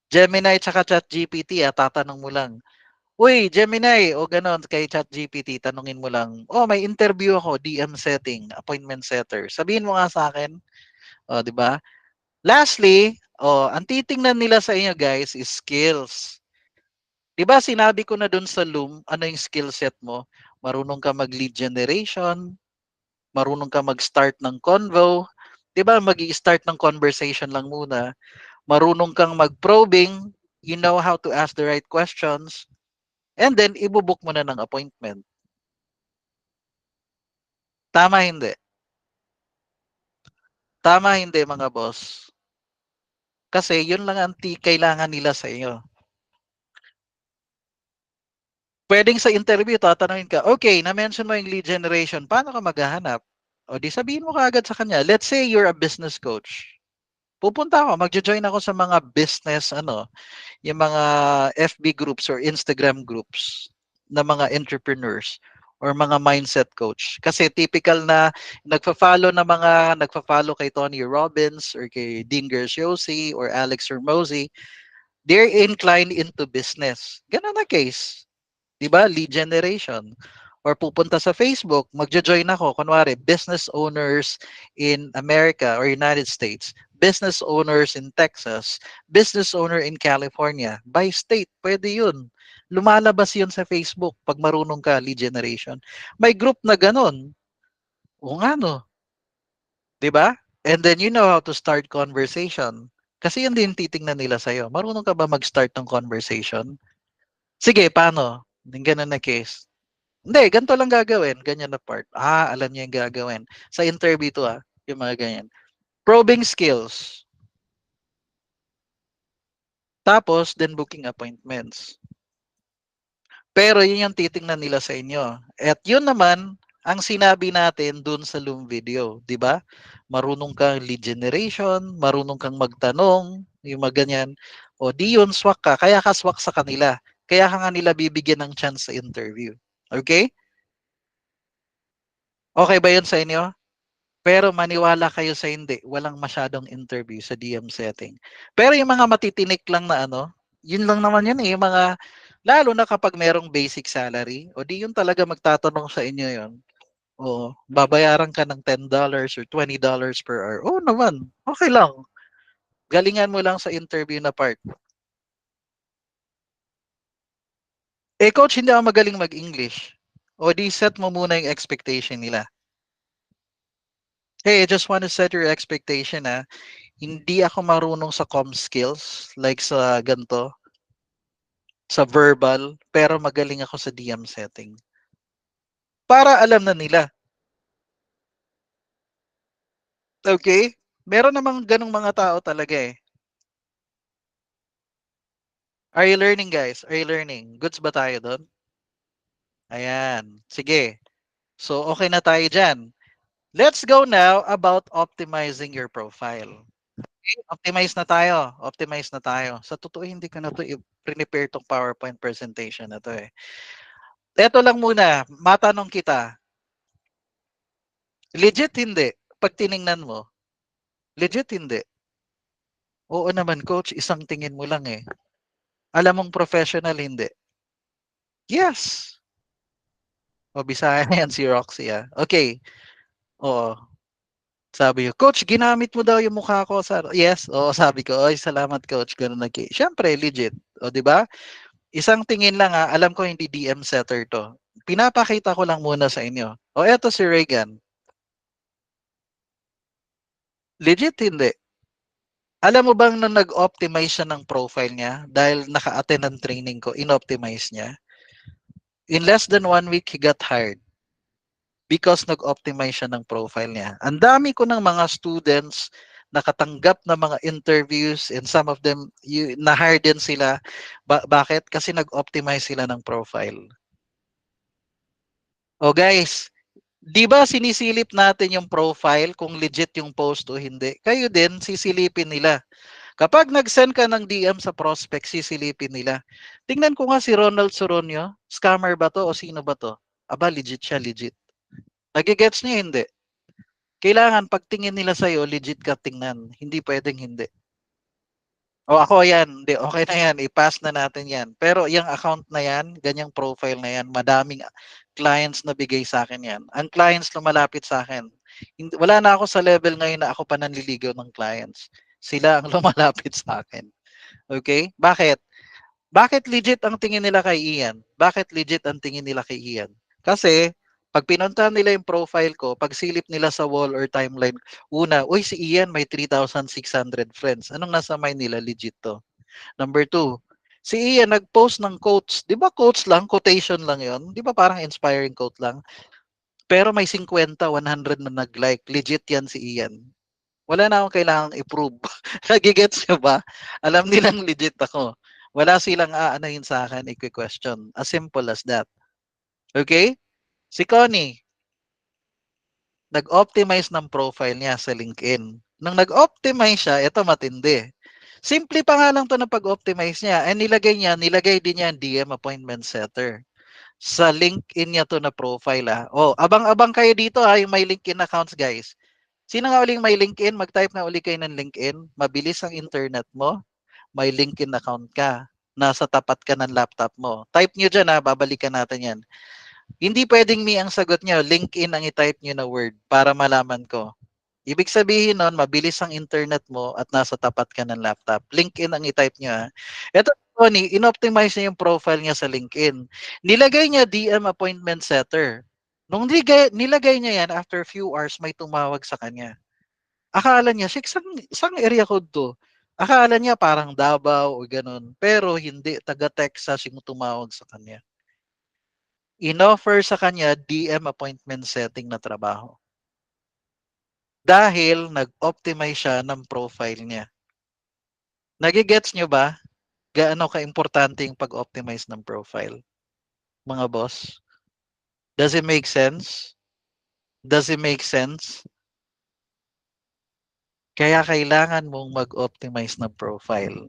Gemini tsaka ChatGPT, tatanong mo lang, "Uy, Gemini," o gano'n kay ChatGPT tanungin mo lang, "Oh, may interview ako, DM setting, appointment setter. Sabihin mo nga sa akin." Oh, 'di ba? Lastly, ang titingnan nila sa inyo guys is skills. 'Di ba sinabi ko na dun sa Loom, ano yung skill set mo? Marunong ka mag-lead generation, marunong ka mag-start ng convo, 'di ba magi-start ng conversation lang muna, marunong kang mag-probing, you know how to ask the right questions, and then ibo-book mo na ng appointment. Tama hindi? Tama hindi mga boss? Kasi yun lang ang kailangan nila sa iyo. Pwedeng sa interview tatanungin ka, "Okay, na-mention mo yung lead generation, paano ka maghahanap?" O di sabihin mo kaagad sa kanya, let's say you're a business coach. Pupunta ako, magjo-join ako sa mga business yung mga FB groups or Instagram groups na mga entrepreneurs or mga mindset coach. Kasi typical na nagfa-follow kay Tony Robbins or kay Dean Graziosi or Alex Hormozy, they're inclined into business. Ganun na case. 'Di ba? Lead generation. Or pupunta sa Facebook, magjo-join ako, kunwari, business owners in America or United States, business owners in Texas, business owner in California. By state, pwede yun. Lumalabas yun sa Facebook pag marunong ka, lead generation. May group na ganun. O nga no, 'di ba? And then you know how to start conversation. Kasi yun din titingnan nila sa'yo. Marunong ka ba mag-start ng conversation? Sige, paano? Yung ganun na case. Hindi, ganito lang gagawin, ganyan na part. Alam niya yung gagawin. Sa interview to. Yung mga ganyan. Probing skills. Tapos, then booking appointments. Pero yun yung titingnan nila sa inyo. At yun naman, ang sinabi natin dun sa Loom video, di ba? Marunong kang lead generation, marunong kang magtanong, yung mga ganyan. O di yun, swak ka. Kaya ka swak sa kanila. Kaya ka nga nila bibigyan ng chance sa interview. Okay? Okay ba yun sa inyo? Pero maniwala kayo sa hindi, walang masyadong interview sa DM setting. Pero yung mga matitinik lang na ano, yun lang naman yun eh, yung mga, lalo na kapag merong basic salary, o di yun talaga magtatanong sa inyo yun. Oo, babayaran ka ng $10 or $20 per hour. Oo naman, okay lang. Galingan mo lang sa interview na part. Eh coach, hindi ako magaling mag-English. O di set mo muna yung expectation nila. Hey, I just want to set your expectation hindi ako marunong sa com skills, like sa ganto, sa verbal, pero magaling ako sa DM setting. Para alam na nila. Okay? Meron namang ganong mga tao talaga eh. Are you learning guys? Are you learning? Goods ba tayo doon? Ayan. Sige. So, okay na tayo dyan. Let's go now about optimizing your profile. Okay? Optimize na tayo. Optimize na tayo. Sa totoo, hindi ko na to i-prepare tong PowerPoint presentation na to eh. Eto lang muna, matanong kita. Legit hindi. Pag tiningnan mo, legit hindi. Oo naman coach, isang tingin mo lang eh. Alam mong professional hindi. Yes. O Bisaya na yan si Roxy ah. Okay. Oo. Sabi ko, coach, ginamit mo daw yung mukha ko. Yes. Oo, sabi ko, oy, salamat coach. Ganun nag Siyempre, legit. O, di ba? Isang tingin lang alam ko hindi DM setter to. Pinapakita ko lang muna sa inyo. O, eto si Reagan. Legit hindi. Alam mo bang nung nag-optimize siya ng profile niya dahil naka-attend ng training ko, in-optimize niya? In less than 1 week, he got hired because nag-optimize siya ng profile niya. Ang dami ko ng mga students nakatanggap na mga interviews and some of them na-hire din sila. Bakit? Kasi nag-optimize sila ng profile. O guys, di ba sinisilip natin yung profile kung legit yung post o hindi? Kayo din, sisilipin nila. Kapag nag-send ka ng DM sa prospect, sisilipin nila. Tingnan ko nga si Ronald Soronio, scammer ba to o sino ba to? Aba, legit siya, legit. Nagigets niya, hindi. Kailangan pagtingin nila sa'yo, legit ka tingnan. Hindi pwedeng hindi. O ako yan, hindi, okay na yan, i-pass na natin yan. Pero yung account na yan, ganyang profile na yan, madaming clients na bigay sa akin yan. Ang clients lumalapit sa akin. Wala na ako sa level ngayon na ako pa nanliligaw ng clients. Sila ang lumalapit sa akin. Okay? Bakit? Bakit legit ang tingin nila kay Ian? Bakit legit ang tingin nila kay Ian? Kasi, pag pinuntahan nila yung profile ko, pag silip nila sa wall or timeline, una, uy, si Ian may 3,600 friends. Anong nasa mind nila? Legit to. Number two, si Ian nag-post ng quotes. Di ba quotes lang? Quotation lang yon. Di ba parang inspiring quote lang? Pero may 50, 100 na nag-like. Legit yan si Ian. Wala na akong kailangang i-prove. Nagigets nyo ba? Alam nilang legit ako. Wala silang aanahin sa akin, i-question. As simple as that. Okay? Si Connie, nag-optimize ng profile niya sa LinkedIn. Nung nag-optimize siya, ito matindi. Simple pa nga lang to na pag-optimize niya. Nilagay din niya ang DM appointment setter. Sa LinkedIn niya to na profile Oh, abang-abang kayo dito yung may LinkedIn accounts guys. Sino nga uling may LinkedIn? Mag-type na uli kayo ng LinkedIn. Mabilis ang internet mo. May LinkedIn account ka. Nasa tapat ka ng laptop mo. Type nyo dyan babalikan natin yan. Hindi pwedeng me ang sagot nyo. LinkedIn ang i-type nyo na word para malaman ko. Ibig sabihin nun, mabilis ang internet mo at nasa tapat ka ng laptop. LinkedIn ang i-type nyo Ito, Tony, in-optimize niya yung profile niya sa LinkedIn. Nilagay niya DM appointment setter. Nung nilagay niya yan, after few hours, may tumawag sa kanya. Akala niya, "Shek, saan area code 'to?" Akala niya parang Davao o gano'n, pero hindi, taga-Texas yung tumawag sa kanya. Inoffer sa kanya DM appointment setting na trabaho. dahil nag-optimize siya ng profile niya. Nagigets nyo ba gaano ka-importante yung pag-optimize ng profile, mga boss? Does it make sense? Does it make sense? Kaya kailangan mong mag-optimize ng profile.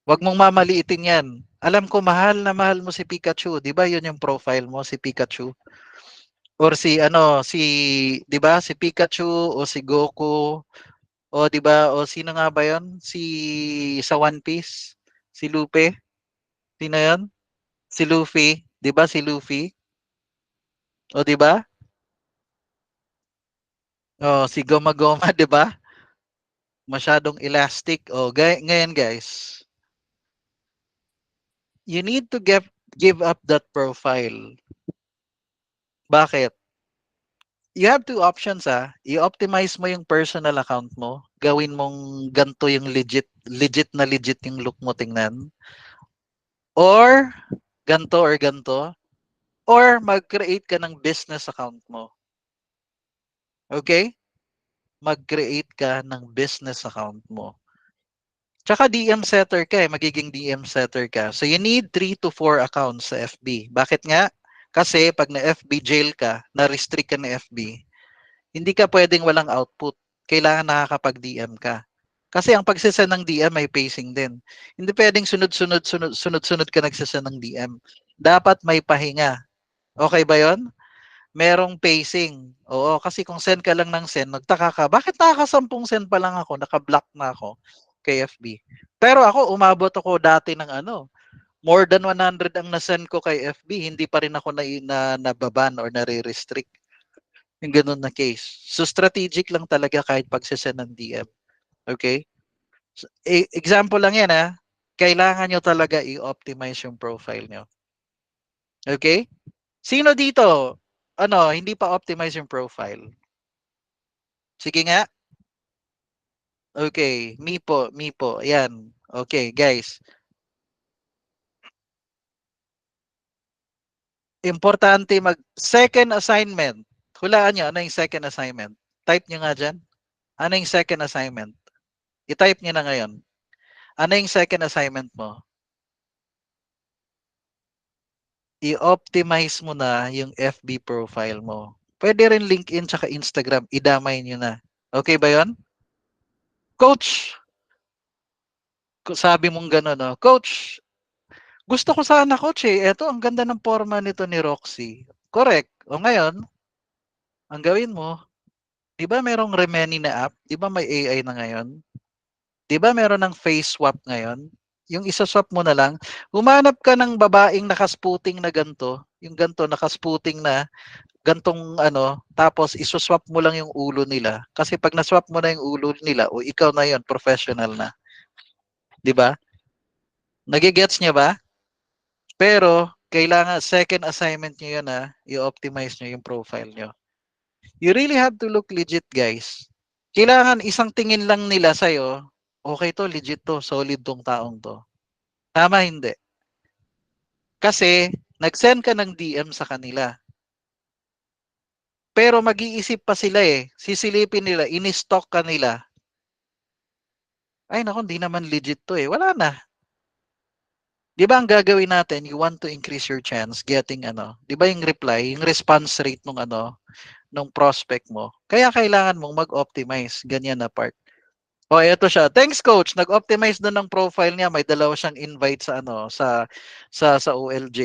Huwag mong mamaliitin yan. Alam ko mahal mo si Pikachu, 'di ba? 'Yun yung profile mo, si Pikachu. Or si ano, si 'di ba? Si Pikachu o si Goku o 'di ba? O sino nga ba 'yon? Si sa One Piece, si Luffy. Sino 'yon? Si Luffy, 'di ba? Si Luffy. O 'di ba? O si Goma Goma, 'di ba? Masyadong elastic. O ngayon guys, you need to give up that profile. Bakit? You have two options I-optimize mo yung personal account mo. Gawin mong ganto yung legit yung look mo tingnan. Or ganto. Or mag-create ka ng business account mo. Okay? Mag-create ka ng business account mo. Tsaka DM setter ka magiging DM setter ka. So you need 3 to 4 accounts sa FB. Bakit nga? Kasi pag na FB jail ka, na-restrict ka na FB, hindi ka pwedeng walang output. Kailangan nakakapag-DM ka. Kasi ang pagsisend ng DM may pacing din. Hindi pwedeng sunod-sunod ka nagsisend ng DM. Dapat may pahinga. Okay ba yon? Merong pacing. Oo, kasi kung send ka lang ng send, nagtaka ka, bakit nakakasampung send pa lang ako, naka-block na ako kay FB. Pero ako, umabot ako dati ng more than 100 ang nasend ko kay FB, hindi pa rin ako nababan or nare-restrict. Yung ganun na case. So, strategic lang talaga kahit pagsisend ng DM. Okay? So, example lang yan Kailangan nyo talaga i-optimize yung profile nyo. Okay? Sino dito, hindi pa optimize yung profile? Sige nga. Okay. Me po. Yan. Okay, guys. Importante second assignment. Hulaan nyo, ano yung second assignment? Type nyo nga dyan. Ano yung second assignment? I-type nyo na ngayon. Ano yung second assignment mo? I-optimize mo na yung FB profile mo. Pwede rin LinkedIn tsaka Instagram. Idamay nyo na. Okay ba yon? Coach, sabi mong gano'n, no? Coach, gusto ko sana coach Eto, ang ganda ng forma nito ni Roxy. Correct. O ngayon, ang gawin mo, di ba merong Remini na app? Di ba may AI na ngayon? Di ba meron ng face swap ngayon? Yung isa-swap mo na lang, humanap ka ng babaeng nakasputing na ganto, yung ganto nakasputing na gantong tapos iso-swap mo lang yung ulo nila. Kasi pag na-swap mo na yung ulo nila, o ikaw na yon, professional na. 'Di ba? Nagigets niya ba? Pero kailangan second assignment niyo 'yun i-optimize niyo yung profile niyo. You really have to look legit, guys. Kailangan isang tingin lang nila sa okay to, legit to, solid tong taong to. Tama hindi? Kasi nag-send ka ng DM sa kanila. Pero mag-iisip pa sila Sisilipin nila, ini-stalk ka nila. Ay naku, hindi naman legit to Wala na. 'Di ba ang gagawin natin, you want to increase your chance getting 'di ba yung reply, yung response rate nung prospect mo. Kaya kailangan mong mag-optimize ganyan na part. Eto siya. Thanks coach. Nag-optimize na ng profile niya. May dalawa siyang invite sa sa OLJ.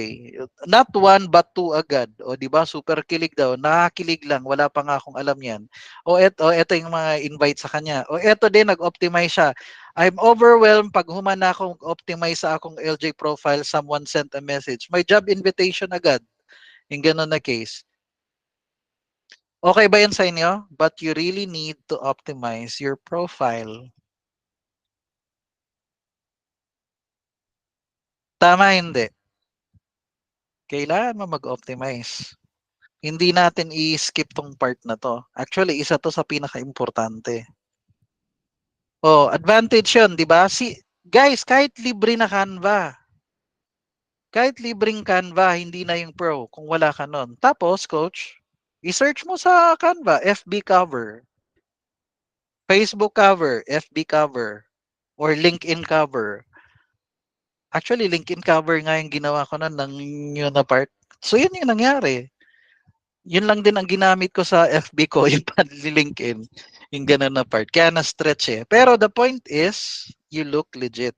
Not one but two agad. 'Di ba? Super kilig daw. Nakakilig lang. Wala pa nga akong alam 'yan. Eto yung mga invite sa kanya. Eto din nag-optimize siya. I'm overwhelmed pag humana akong optimize sa akong LJ profile, someone sent a message. May job invitation agad. Yung ganun na case. Okay ba yan sa inyo? But you really need to optimize your profile. Tama hindi? Kailangan mo mag-optimize. Hindi natin i-skip tong part na to. Actually, isa to sa pinaka-importante. Advantage yun, di ba? Guys, kahit libre na Canva, kahit libreng Canva, hindi na yung pro kung wala ka nun. Tapos, coach, i-search mo sa Canva, FB cover. Facebook cover, FB cover, or LinkedIn cover. Actually, LinkedIn cover nga yung ginawa ko nun ng yun na part. So, yun yung nangyari. Yun lang din ang ginamit ko sa FB ko, yung panli-LinkedIn. Yung ganun na part. Kaya na-stretch eh. Pero the point is, you look legit.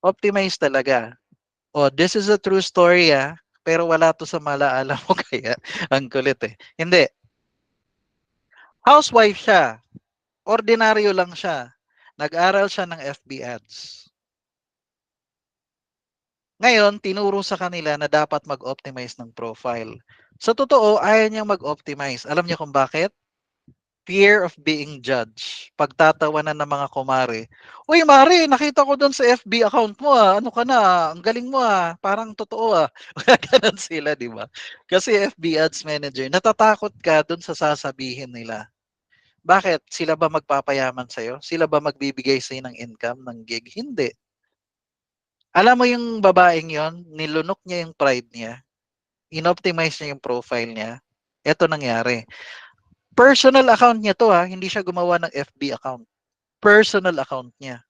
Optimize talaga. Oh, this is a true story ah. Pero wala to sa malaala mo kaya ang kulit eh. Hindi. Housewife siya. Ordinaryo lang siya. Nag-aral siya ng FB ads. Ngayon, tinuro sa kanila na dapat mag-optimize ng profile. Sa totoo, ayaw niyang mag-optimize. Alam niyo kung bakit? Fear of being judged. Pagtatawanan ng mga kumare. Uy, Mare, nakita ko doon sa FB account mo ah. Ano ka na? Ang galing mo ah. Parang totoo ah. Ganun sila, di ba? Kasi FB Ads Manager, natatakot ka doon sa sasabihin nila. Bakit? Sila ba magpapayaman sa'yo? Sila ba magbibigay sa'yo ng income, ng gig? Hindi. Alam mo yung babaeng yon, nilunok niya yung pride niya. Inoptimize niya yung profile niya. Ito nangyari. Personal account niya to ha, hindi siya gumawa ng FB account. Personal account niya.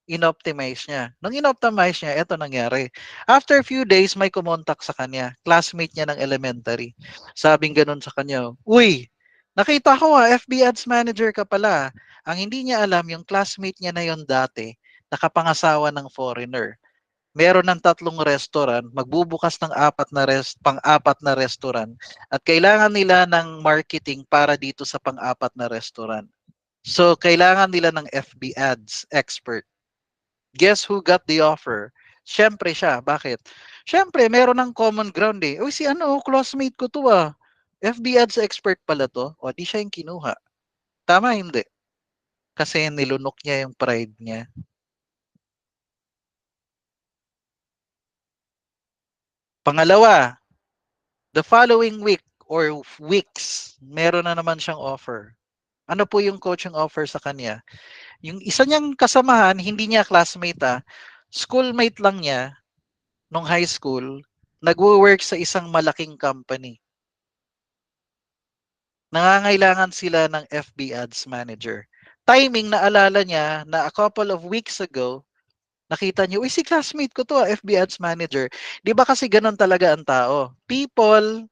Inoptimize niya. Nung inoptimize niya, ito nangyari. After a few days, may kumontak sa kanya. Classmate niya ng elementary. Sabing ganun sa kanya, uy, nakita ko ha, FB Ads Manager ka pala. Ang hindi niya alam, yung classmate niya na yon dati, nakapangasawa ng foreigner. Meron ng 3 restaurant, magbubukas ng pang-apat na restaurant at kailangan nila ng marketing para dito sa pang-apat na restaurant. So, kailangan nila ng FB ads expert. Guess who got the offer? Siyempre siya. Bakit? Siyempre, meron ng common ground eh. Uy, si ano, classmate ko to ah. FB ads expert pala to. O, di siya yung kinuha. Tama, hindi. Kasi nilunok niya yung pride niya. Pangalawa, the following week or weeks, meron na naman siyang offer. Ano po yung coaching offer sa kanya? Yung isa niyang kasamahan, hindi niya classmate schoolmate lang niya nung high school, nagwo-work sa isang malaking company. Nangangailangan sila ng FB Ads Manager. Timing, naalala niya na a couple of weeks ago, nakita niyo, uy, si classmate ko to, FB Ads Manager. Di ba kasi ganun talaga ang tao? People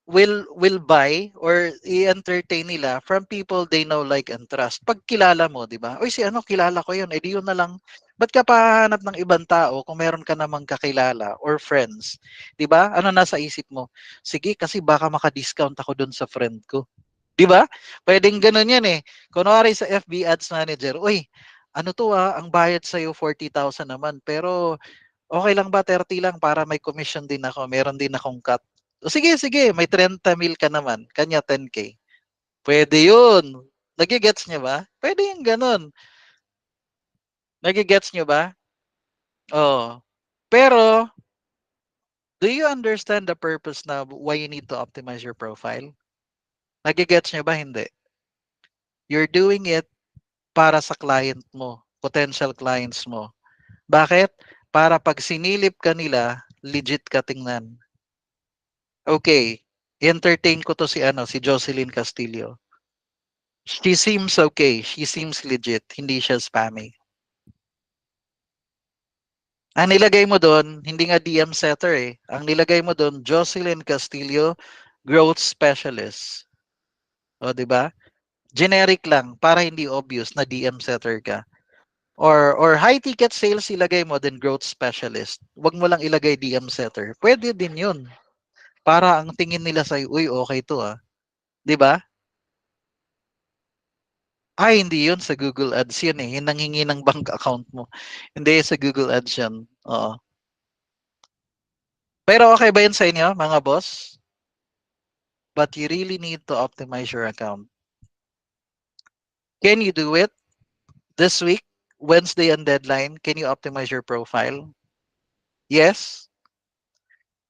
will buy or i-entertain nila from people they know, like, and trust. Pag kilala mo, di ba? Uy, si ano, kilala ko yun. Eh, di yun na lang. Ba't ka pahanap ng ibang tao kung meron ka namang kakilala or friends? Di ba? Ano nasa isip mo? Sige, kasi baka maka-discount ako dun sa friend ko. Di ba? Pwedeng ganun yan eh. Kunwari sa FB Ads Manager, uy, ano to ang bayad sa'yo 40,000 naman. Pero okay lang ba 30 lang para may commission din ako, meron din akong cut. O sige, sige, may 30 mil ka naman, kanya 10K. Pwede yun. Nagigets nyo ba? Pwede yung ganun. Nagigets nyo ba? Oo. Pero, do you understand the purpose na why you need to optimize your profile? Nagigets nyo ba? Hindi. You're doing it para sa client mo, potential clients mo. Bakit? Para pag sinilip ka nila, legit ka tingnan. Okay, entertain ko to si ano, si Jocelyn Castillo. She seems okay. She seems legit. Hindi siya spammy. Ang nilagay mo doon, hindi nga DM setter eh. Ang nilagay mo doon, Jocelyn Castillo, growth specialist. O, di ba? Generic lang para hindi obvious na DM setter ka. Or high ticket sales ilagay mo then growth specialist. Huwag mo lang ilagay DM setter. Pwede din 'yun. Para ang tingin nila sa uy, okay to 'Di ba? Ay, hindi yun sa Google Ads yun eh. Yung nanghingi ng bank account mo. Hindi sa Google Ads yun. Oo. Pero okay ba yun sa inyo, mga boss? But you really need to optimize your account. Can you do it this week? Wednesday and deadline, can you optimize your profile? Yes?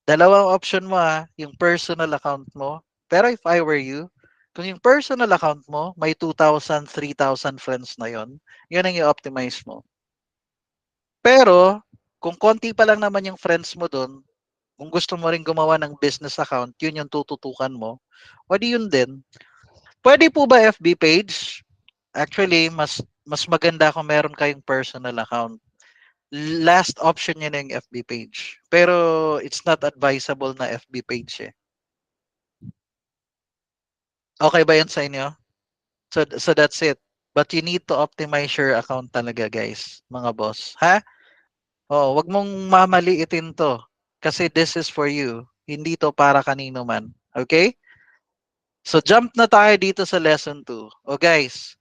Dalawang option mo yung personal account mo. Pero if I were you, kung yung personal account mo, may 2,000, 3,000 friends na yon, yun ang i-optimize mo. Pero, kung konti pa lang naman yung friends mo doon, kung gusto mo rin gumawa ng business account, yun yung tututukan mo, o di yun din. Pwede po ba FB page? Actually, mas maganda kung meron kayong personal account. Last option niya na yung FB page. Pero it's not advisable na FB page eh. Okay ba yun sa inyo? So that's it. But you need to optimize your account talaga, guys, mga boss. Ha? Oh, wag mong mamaliitin 'to. Kasi this is for you. Hindi 'to para kanino man. Okay? So jump na tayo dito sa lesson 2. O guys,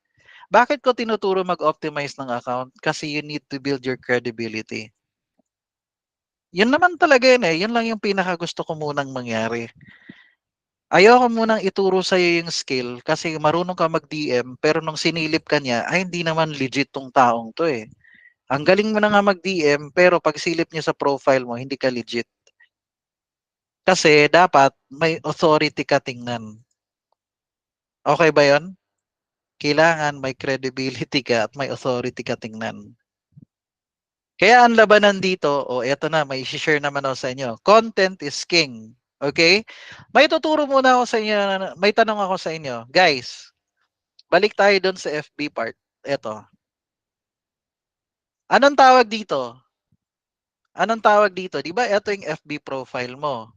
bakit ko tinuturo mag-optimize ng account? Kasi you need to build your credibility. Yun naman talaga yun eh. Yun lang yung pinaka gusto ko munang mangyari. Ayoko munang ituro sa'yo yung skill kasi marunong ka mag-DM pero nung sinilip ka niya, ay hindi naman legit tong taong to eh. Ang galing mo na nga mag-DM pero pag silip niya sa profile mo, hindi ka legit. Kasi dapat may authority ka tingnan. Okay ba yon? Kailangan may credibility ka at may authority ka tingnan. Kaya ang labanan dito, eto na, may share naman ako sa inyo. Content is king. Okay? May tuturo muna ako sa inyo, may tanong ako sa inyo. Guys, balik tayo doon sa FB part. Eto. Anong tawag dito? Anong tawag dito? Di ba ito yung FB profile mo?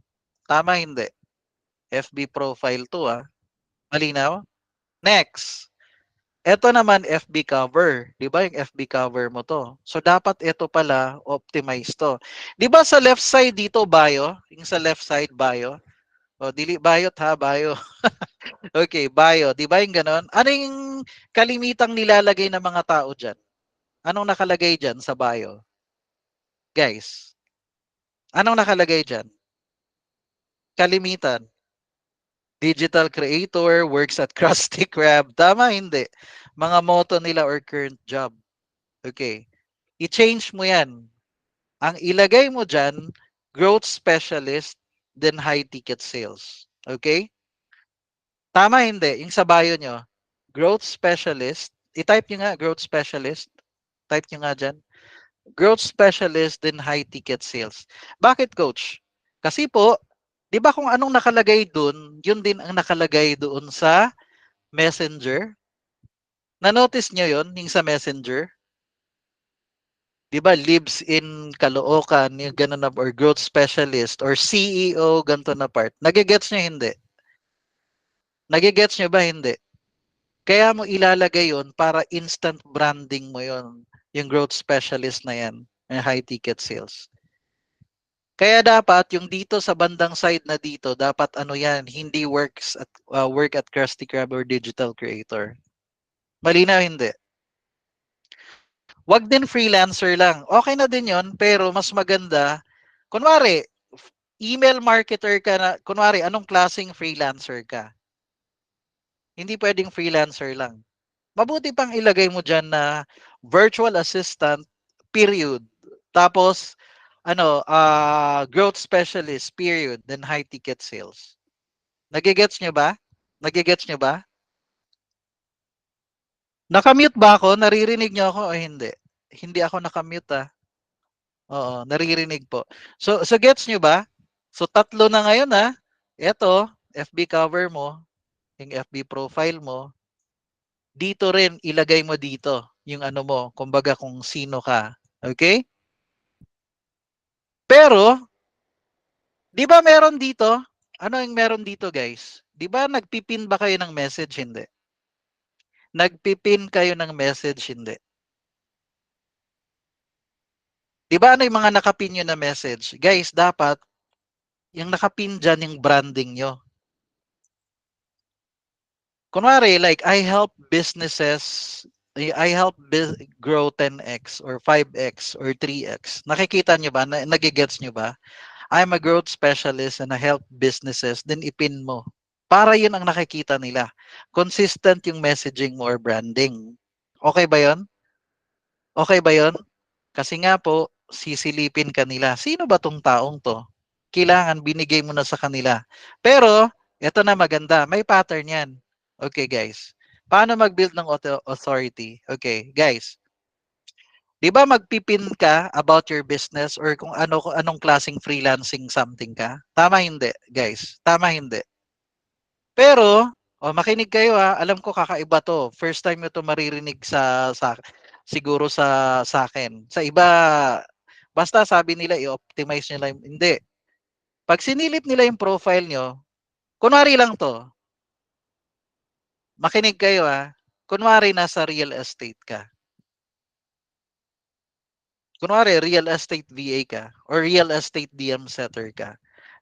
Tama hindi? FB profile to ah. Malinaw? Next. Ito naman FB cover. Di ba yung FB cover mo to? So dapat ito pala optimize to. Di ba sa left side dito bio? Yung sa left side bio? O dili bio ha, bio. Okay, bio. Di ba yung ganon? Ano yung kalimitang nilalagay ng mga tao dyan? Anong nakalagay dyan sa bio? Guys, anong nakalagay dyan? Kalimitan. Digital creator, works at Krusty Krab. Tama, hindi. Mga motto nila or current job. Okay. I-change mo yan. Ang ilagay mo dyan, growth specialist, then high ticket sales. Okay? Tama, hindi. Yung sa bio nyo, growth specialist, i-type nyo nga, growth specialist. Type nyo nga dyan. Growth specialist, then high ticket sales. Bakit, coach? Kasi po, di ba kung anong nakalagay dun, yun din ang nakalagay doon sa messenger. Na-notice nyo yun, yung sa messenger? Di ba, lives in Caloocan, yung ganun na, or growth specialist, or CEO, ganito na part. Nagigets nyo hindi? Nagigets nyo ba hindi? Kaya mo ilalagay yon para instant branding mo yon, yung growth specialist na yan, yung high ticket sales. Kaya dapat yung dito sa bandang side na dito, dapat ano yan, hindi work at Krusty Krab or digital creator. Malinaw hindi? Wag din freelancer lang. Okay na din yon, pero mas maganda, kunwari, email marketer ka na, kunwari, anong klaseng freelancer ka? Hindi pwedeng freelancer lang. Mabuti pang ilagay mo dyan na virtual assistant, period. Tapos, growth specialist, period. Then high ticket sales. Nagigets nyo ba? Nagigets nyo ba? Nakamute ba ako? Naririnig nyo ako o hindi? Hindi ako nakamute ah. Oo, naririnig po. So gets nyo ba? So tatlo na ngayon ah. Ito, FB cover mo, yung FB profile mo, dito rin ilagay mo dito yung ano mo, kumbaga kung sino ka. Okay? Pero, di ba meron dito? Ano yung meron dito guys? Di ba nagpipin ba kayo ng message? Hindi. Nagpipin kayo ng message? Hindi. Di ba ano yung mga nakapin nyo na message? Guys, dapat yung nakapin dyan yung branding nyo. Kunwari, like, I help grow 10x or 5x or 3x. Nakikita nyo ba? Nagigets nyo ba? I'm a growth specialist and I help businesses. Then ipin mo. Para yun ang nakikita nila. Consistent yung messaging mo or branding. Okay ba yon? Okay ba yon? Kasi nga po, sisilipin kanila. Sino ba tong taong to? Kailangan binigay mo na sa kanila. Pero, eto na maganda. May pattern yan. Okay, guys. Paano mag-build ng authority? Okay, guys. Di ba magpipin ka about your business or kung anong klaseng freelancing something ka? Tama hindi, guys. Tama hindi. Pero, O makinig kayo ha, alam ko kakaiba 'to. First time niyo 'to maririnig sa siguro sa akin. Sa iba, basta sabi nila i-optimize niyo lang hindi. 'Pag sinilip nila yung profile niyo, kunwari lang 'to, makinig kayo ha. Kunwari nasa real estate ka. Kunwari real estate VA ka or real estate DM setter ka.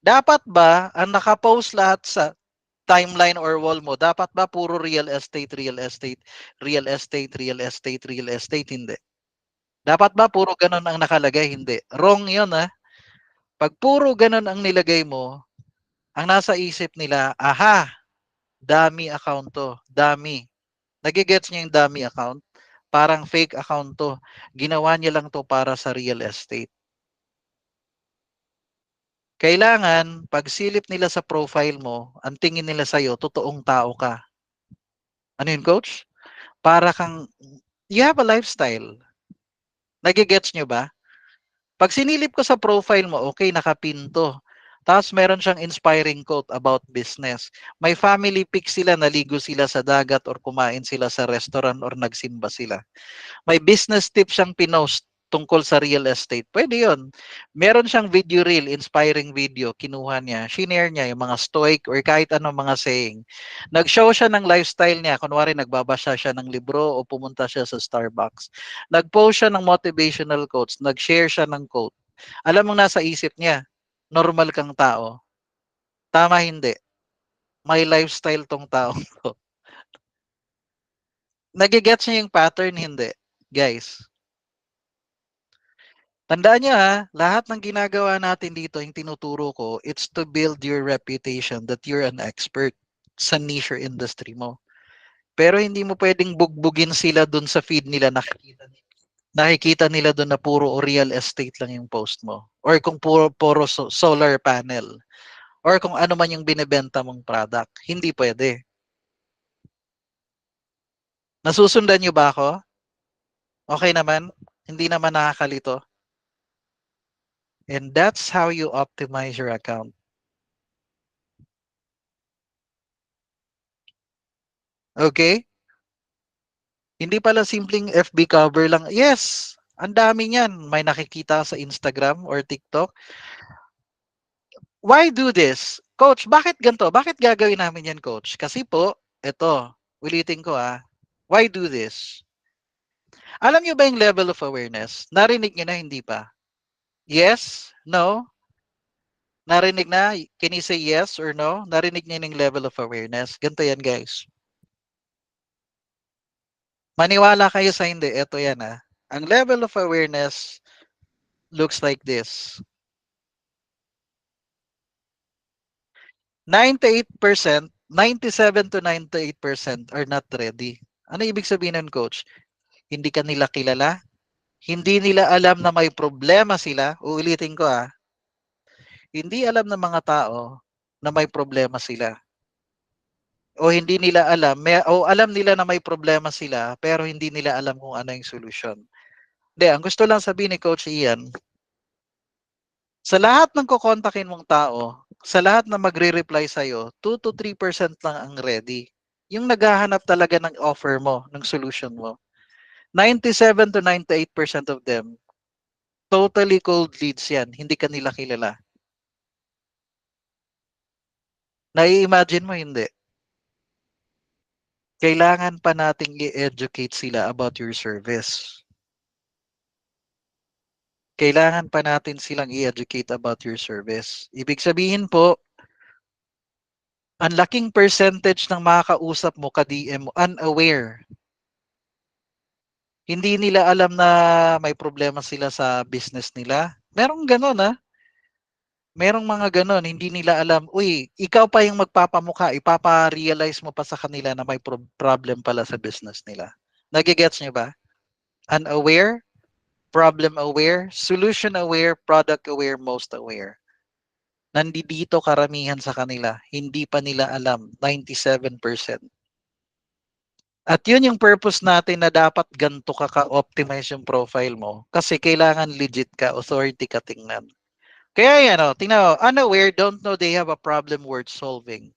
Dapat ba ang naka-post lahat sa timeline or wall mo, dapat ba puro real estate, real estate, real estate, real estate, real estate? Hindi. Dapat ba puro ganun ang nakalagay? Hindi. Wrong yun ha. Pag puro ganun ang nilagay mo, ang nasa isip nila, aha, dami account to. Dami. Nagigets niya yung dami account? Parang fake account to. Ginawa niya lang to para sa real estate. Kailangan, pag silip nila sa profile mo, ang tingin nila sa'yo, totoong tao ka. Ano yun, coach? Para kang, you have a lifestyle. Nagigets nyo ba? Pag sinilip ko sa profile mo, okay, nakapinto. Tapos meron siyang inspiring quote about business. May family pic sila, naligo sila sa dagat or kumain sila sa restaurant or nagsimba sila. May business tip siyang pinost tungkol sa real estate. Pwede yun. Meron siyang video reel, inspiring video, kinuha niya, shinare niya yung mga stoic or kahit anong mga saying. Nag-show siya ng lifestyle niya. Kunwari, nagbabasa siya ng libro o pumunta siya sa Starbucks. Nag-post siya ng motivational quotes. Nag-share siya ng quote. Alam mo nasa isip niya, normal kang tao. Tama hindi. May lifestyle tong tao to. Nagigets niya yung pattern, hindi. Guys, tandaan niyo ha, lahat ng ginagawa natin dito, yung tinuturo ko, it's to build your reputation that you're an expert sa niche or industry mo. Pero hindi mo pwedeng bugbugin sila dun sa feed nila, nakikita nila dun na puro real estate lang yung post mo. Or kung puro solar panel. Or kung ano man yung binebenta mong product. Hindi pwede. Nasusundan niyo ba ako? Okay naman? Hindi naman nakakalito? And that's how you optimize your account. Okay? Hindi pala simpleng FB cover lang. Yes, ang dami niyan. May nakikita sa Instagram or TikTok. Why do this? Coach, bakit ganito? Bakit gagawin namin yan, coach? Kasi po, ito, ulitin ko why do this? Alam niyo ba yung level of awareness? Narinig niyo na, hindi pa? Yes? No? Narinig na? Can you say yes or no? Narinig niyo yung level of awareness? Ganito yan, guys. Maniwala kayo sa hindi, ito yan Ang level of awareness looks like this. 98%, 97 to 98% are not ready. Ano ibig sabihin nun, coach? Hindi ka nila kilala? Hindi nila alam na may problema sila? Uulitin ko hindi alam ng mga tao na may problema sila. O hindi nila alam, o alam nila na may problema sila, pero hindi nila alam kung ano yung solusyon. Hindi, ang gusto lang sabihin ni Coach Ian, sa lahat ng kukontakin mong tao, sa lahat na magre-reply sa'yo, 2 to 3% lang ang ready. Yung naghahanap talaga ng offer mo, ng solution mo. 97 to 98% of them, totally cold leads yan. Hindi ka nila kilala. Nai-imagine mo, hindi. Kailangan pa nating i-educate sila about your service. Kailangan pa natin silang i-educate about your service. Ibig sabihin po, ang laking percentage ng makakausap mo ka-DM mo, unaware. Hindi nila alam na may problema sila sa business nila. Merong ganun Merong mga ganun, hindi nila alam, uy, ikaw pa yung magpapamukha, ipapa-realize mo pa sa kanila na may problem pala sa business nila. Nagigets niyo ba? Unaware, problem aware, solution aware, product aware, most aware. Nandito karamihan sa kanila, hindi pa nila alam, 97%. At yun yung purpose natin na dapat ganito ka-optimize yung profile mo kasi kailangan legit ka, authority ka tingnan. Kaya yan tingnan mo, unaware, don't know they have a problem worth solving.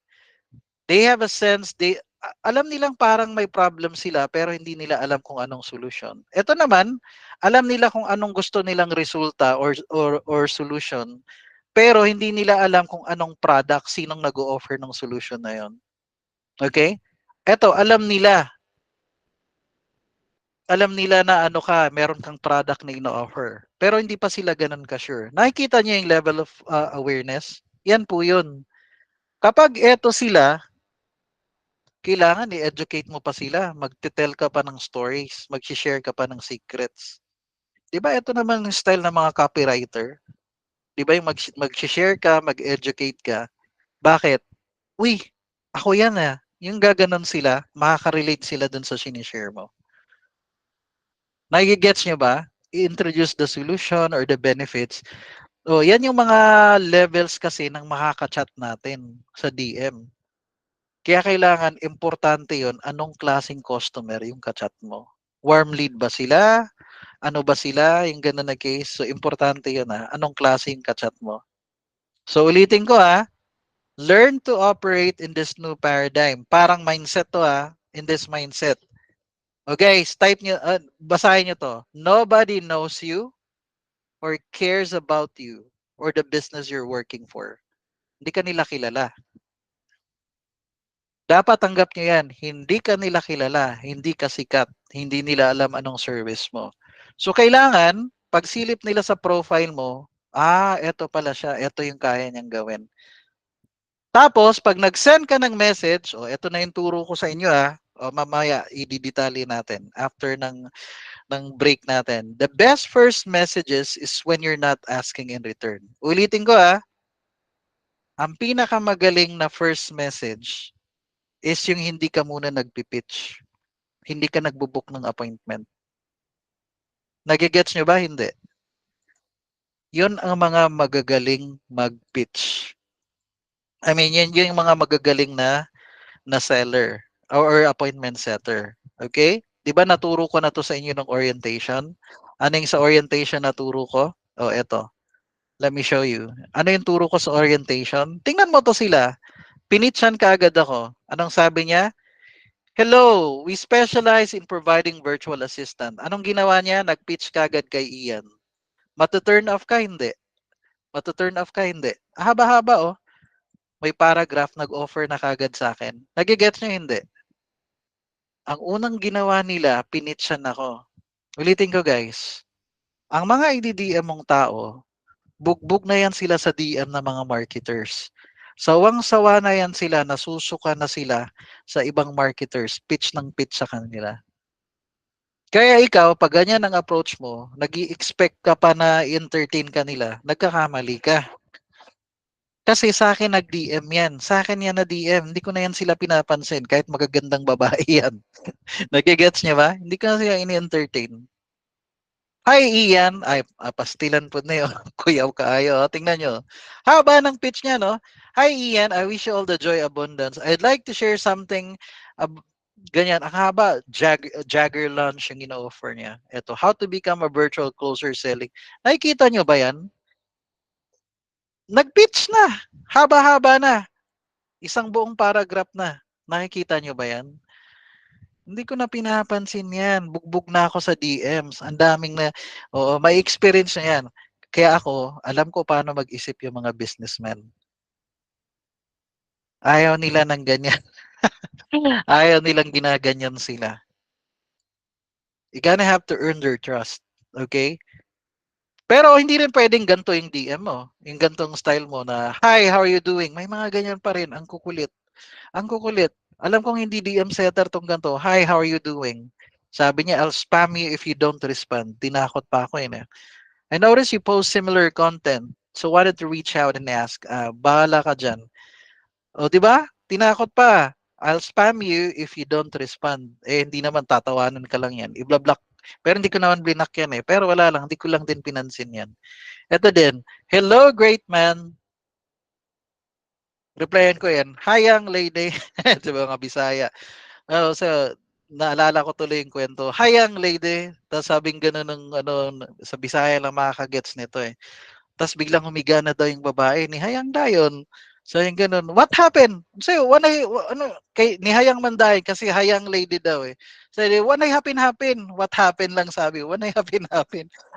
They have a sense, alam nilang parang may problem sila pero hindi nila alam kung anong solution. Ito naman, alam nila kung anong gusto nilang resulta or solution, pero hindi nila alam kung anong product, sinong nag-o-offer ng solution na 'yon. Okay? Ito, alam nila na ano ka, meron kang product na ino-offer. Pero hindi pa sila ganun ka-sure. Nakikita niyo yung level of awareness? Yan po yun. Kapag eto sila, kailangan i-educate mo pa sila. Magte-tell ka pa ng stories. Mag-share ka pa ng secrets. Di ba ito naman yung style ng mga copywriter? Di ba yung mag-share ka, mag-educate ka. Bakit? Uy, ako yan ah. Yung gaganon sila, makaka-relate sila dun sa sinishare mo. Nagigets nyo ba? I-introduce the solution or the benefits. Oh, yan yung mga levels kasi ng makaka-chat natin sa DM. Kaya kailangan importante yon, anong klaseng customer yung ka-chat mo. Warm lead ba sila? Ano ba sila? Yung ganun na case. So, importante yun anong klaseng ka-chat mo. So, ulitin ko learn to operate in this new paradigm. Parang mindset to in this mindset. Okay, type nyo, basahin nyo to. Nobody knows you or cares about you or the business you're working for. Hindi ka nila kilala. Dapat tanggap nyo yan. Hindi ka nila kilala, hindi ka sikat, hindi nila alam anong service mo. So, kailangan, pagsilip nila sa profile mo, eto pala siya, eto yung kaya niyang gawin. Tapos, pag nag-send ka ng message, eto na yung turo ko sa inyo mamaya, i-detalye natin after ng break natin. The best first messages is when you're not asking in return. Ulitin ko ang pinakamagaling na first message is yung hindi ka muna nagpipitch. Hindi ka nagbubook ng appointment. Nagigets nyo ba? Hindi. Yun ang mga magagaling mag-pitch. I mean, yun yung mga magagaling na seller or appointment setter. Okay? Di ba naturo ko na to sa inyo ng orientation? Ano yung sa orientation na turo ko? Eto. Let me show you. Ano yung turo ko sa orientation? Tingnan mo to sila. Pinitchan ka agad ako. Anong sabi niya? Hello, we specialize in providing virtual assistant. Anong ginawa niya? Nag-pitch ka agad kay Ian. Matuturn off ka? Hindi. Matuturn off ka? Hindi. Haba-haba May paragraph nag-offer na kagad sa akin. Nagigets niyo? Hindi. Ang unang ginawa nila, pinitchan ako. Ulitin ko guys. Ang mga i-DM mong tao, bugbog na yan sila sa DM ng mga marketers. Sawang-sawa na yan sila, nasusuka na sila sa ibang marketers, pitch ng pitch sa kanila. Kaya ikaw, pag ganyan ang approach mo, nag-i-expect ka pa na entertain ka nila, nagkakamali ka. Kasi sa akin nag-DM yan. Sa akin yan na DM. Hindi ko na yan sila pinapansin kahit magagandang babae yan. Nagigets niya ba? Hindi ko na sila ini-entertain. Hi Ian, ay pastilan po na yun. Kuyaw kaayo. Tingnan nyo. Haba ng pitch niya, no? Hi Ian, I wish you all the joy abundance. I'd like to share something ganyan. Ang haba, Jagger lunch yung ino-offer niya. Ito, how to become a virtual closer selling. Nakikita nyo ba yan? Nag-pitch na. Haba-haba na. Isang buong paragraph na. Nakikita nyo ba yan? Hindi ko na pinapansin yan. Bugbog na ako sa DMs. Ang daming may experience na yan. Kaya ako, alam ko paano mag-isip yung mga businessmen. Ayaw nila ng ganyan. Ayaw nilang ginaganyan sila. You gonna have to earn their trust. Okay? Pero hindi rin pwedeng ganito yung DM mo. Yung gantong style mo na, hi, how are you doing? May mga ganyan pa rin. Ang kukulit. Ang kukulit. Alam kong hindi DM setter tong ganito. Hi, how are you doing? Sabi niya, I'll spam you if you don't respond. Tinakot pa ako yun. I noticed you post similar content. So wanted to reach out and ask, bahala ka dyan. O, di ba? Tinakot pa. I'll spam you if you don't respond. Hindi naman tatawanan ka lang yan. I-block. Pero hindi ko naman blinak yan Pero wala lang. Hindi ko lang din pinansin yan. Ito din. Hello, great man. Replyan ko yan. Hi, young lady. Ito ba mga Bisaya. So, naalala ko tuloy yung kwento. Hi, young lady. Tapos sabing gano'n ng sa Bisaya lang makakagets nito Tapos biglang humiga na daw yung babae ni Hayang Dayon. So yung ganun, what happened? Sa'yo, wanay, ano, kay, ni Hayang Manday, kasi Hayang lady daw eh. Sabi, wanay happen? What happened lang sabi, wanay happen?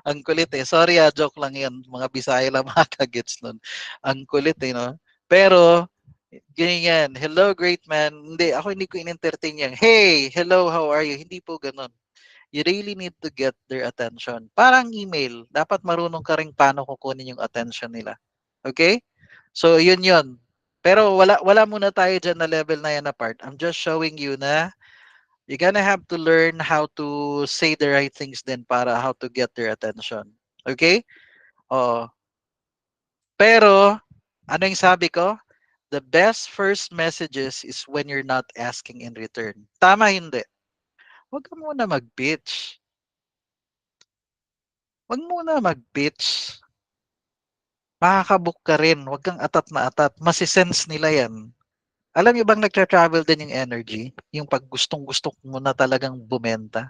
Ang kulit eh. Sorry joke lang yan. Mga Bisaya lang makakagets nun. Ang kulit eh, no? Pero, ganyan, hello great man. Hindi, ako hindi ko in-entertain yan. Hey, hello, how are you? Hindi po ganun. You really need to get their attention. Parang email, dapat marunong ka rin paano kukunin yung attention nila. Okay? So, yun. Pero wala muna tayo dyan na level na yan apart. I'm just showing you na you're gonna have to learn how to say the right things din para how to get their attention. Okay? Oo. Pero, ano yung sabi ko? The best first messages is when you're not asking in return. Tama hindi? Huwag ka muna mag-pitch. Huwag muna mag-pitch. Makakabook ka rin. Huwag kang atat na atat. Masisense nila yan. Alam niyo bang nagtra-travel din yung energy? Yung pag gustong-gusto mo na talagang bumenta.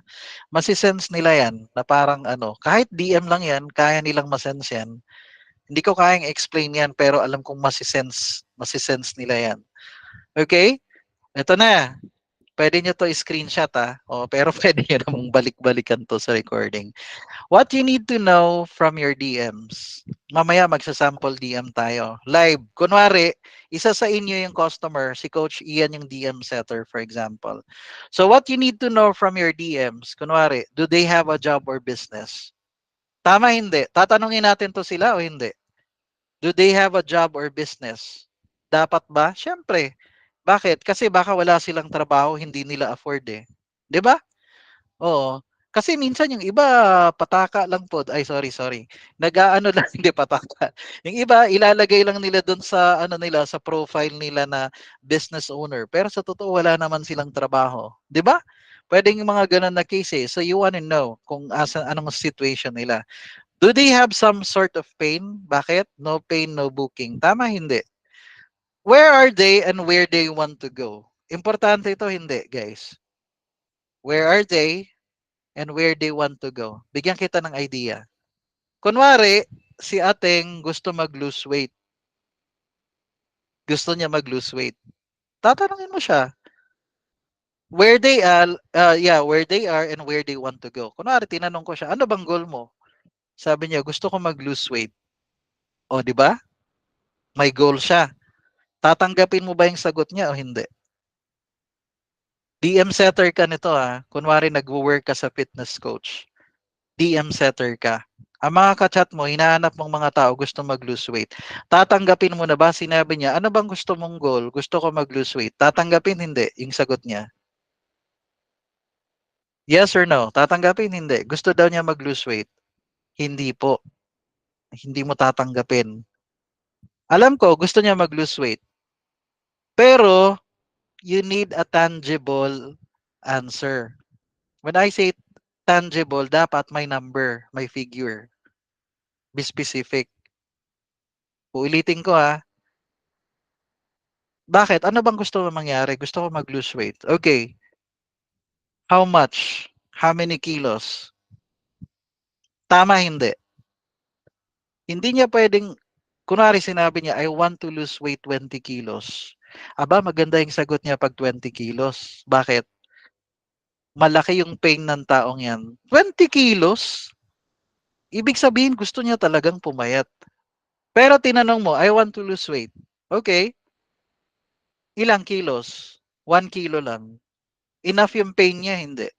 Masisense nila yan na parang ano, kahit DM lang yan, kaya nilang masense yan. Hindi ko kayang explain yan pero alam kong masisense nila yan. Okay? Ito na. Pwede nyo to screenshot pero pwede nyo namang balik-balikan to sa recording. What you need to know from your DMs. Mamaya magsasample DM tayo. Live. Kunwari, isa sa inyo yung customer, si Coach Ian yung DM setter, for example. So what you need to know from your DMs, kunwari, do they have a job or business? Tama hindi. Tatanungin natin to sila o hindi. Do they have a job or business? Dapat ba? Siyempre. Bakit? Kasi baka wala silang trabaho, hindi nila afford eh. 'Di ba? Oo. Kasi minsan yung iba pataka lang po. Ay sorry. Nag-aano lang hindi pataka. Yung iba ilalagay lang nila doon sa ano nila sa profile nila na business owner. Pero sa totoo wala naman silang trabaho, 'di ba? Pwedeng yung mga ganun na case eh. So you want to know kung anong situation nila. Do they have some sort of pain? Bakit? No pain, no booking. Tama hindi? Where are they and where they want to go? Importante ito hindi, guys. Where are they and where they want to go. Bigyan kita ng idea. Kunwari, si Ateng gusto mag-lose weight. Gusto niya mag-lose weight. Tatanungin mo siya, where they are and where they want to go. Kunwari, tinanong ko siya, ano bang goal mo? Sabi niya, gusto ko mag-lose weight. O, di ba? May goal siya. Tatanggapin mo ba yung sagot niya o hindi? DM setter ka nito Kunwari, nag-work ka sa fitness coach. DM setter ka. Ang mga ka-chat mo, hinahanap mong mga tao gusto mag-lose weight. Tatanggapin mo na ba? Sinabi niya, ano bang gusto mong goal? Gusto ko mag-lose weight. Tatanggapin, hindi. Yung sagot niya. Yes or no? Tatanggapin, hindi. Gusto daw niya mag-lose weight. Hindi po. Hindi mo tatanggapin. Alam ko, gusto niya mag-lose weight. Pero, you need a tangible answer. When I say tangible, dapat may number, may figure. Be specific. Uulitin ko Bakit? Ano bang gusto mo mangyari? Gusto ko mag-lose weight. Okay. How much? How many kilos? Tama hindi. Hindi niya pwedeng, kunwari sinabi niya, I want to lose weight 20 kilos. Aba, maganda yung sagot niya pag 20 kilos. Bakit? Malaki yung pain ng taong yan. 20 kilos? Ibig sabihin, gusto niya talagang pumayat. Pero tinanong mo, I want to lose weight. Okay. Ilang kilos? 1 kilo lang. Enough yung pain niya, hindi.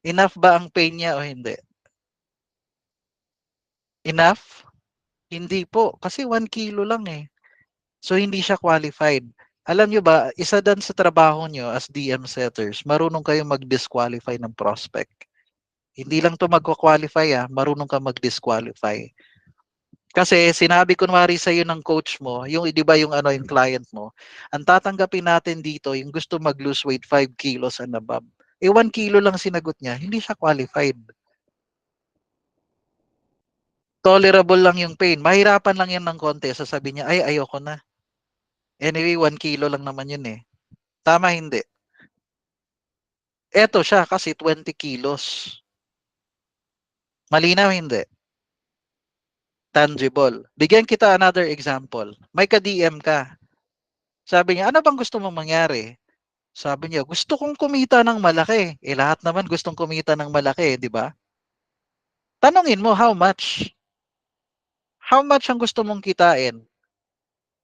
Enough ba ang pain niya o hindi? Enough? Hindi po, kasi 1 kilo lang eh. So hindi siya qualified. Alam nyo ba, isa dan sa trabaho nyo as DM setters, marunong kayong mag-disqualify ng prospect. Hindi lang to magko-qualify marunong ka mag-disqualify. Kasi sinabi kunwari sa iyo ng coach mo, yung 'di ba yung ano yung client mo, ang tatanggapin natin dito yung gusto mag-lose weight 5 kilos and above. 1 kilo lang sinagot niya, hindi siya qualified. Tolerable lang yung pain. Mahirapan lang yan ng konti. Sasabihin niya, ay, ayoko na. Anyway, 1 kilo lang naman yun eh. Tama hindi. Eto siya kasi 20 kilos. Malinaw hindi. tangible. Bigyan kita another example. May ka-DM ka. Sabi niya, ano bang gusto mong mangyari? Sabi niya, gusto kong kumita ng malaki. Eh, lahat naman gustong kumita ng malaki, di ba? Tanungin mo, how much? How much ang gusto mong kitain?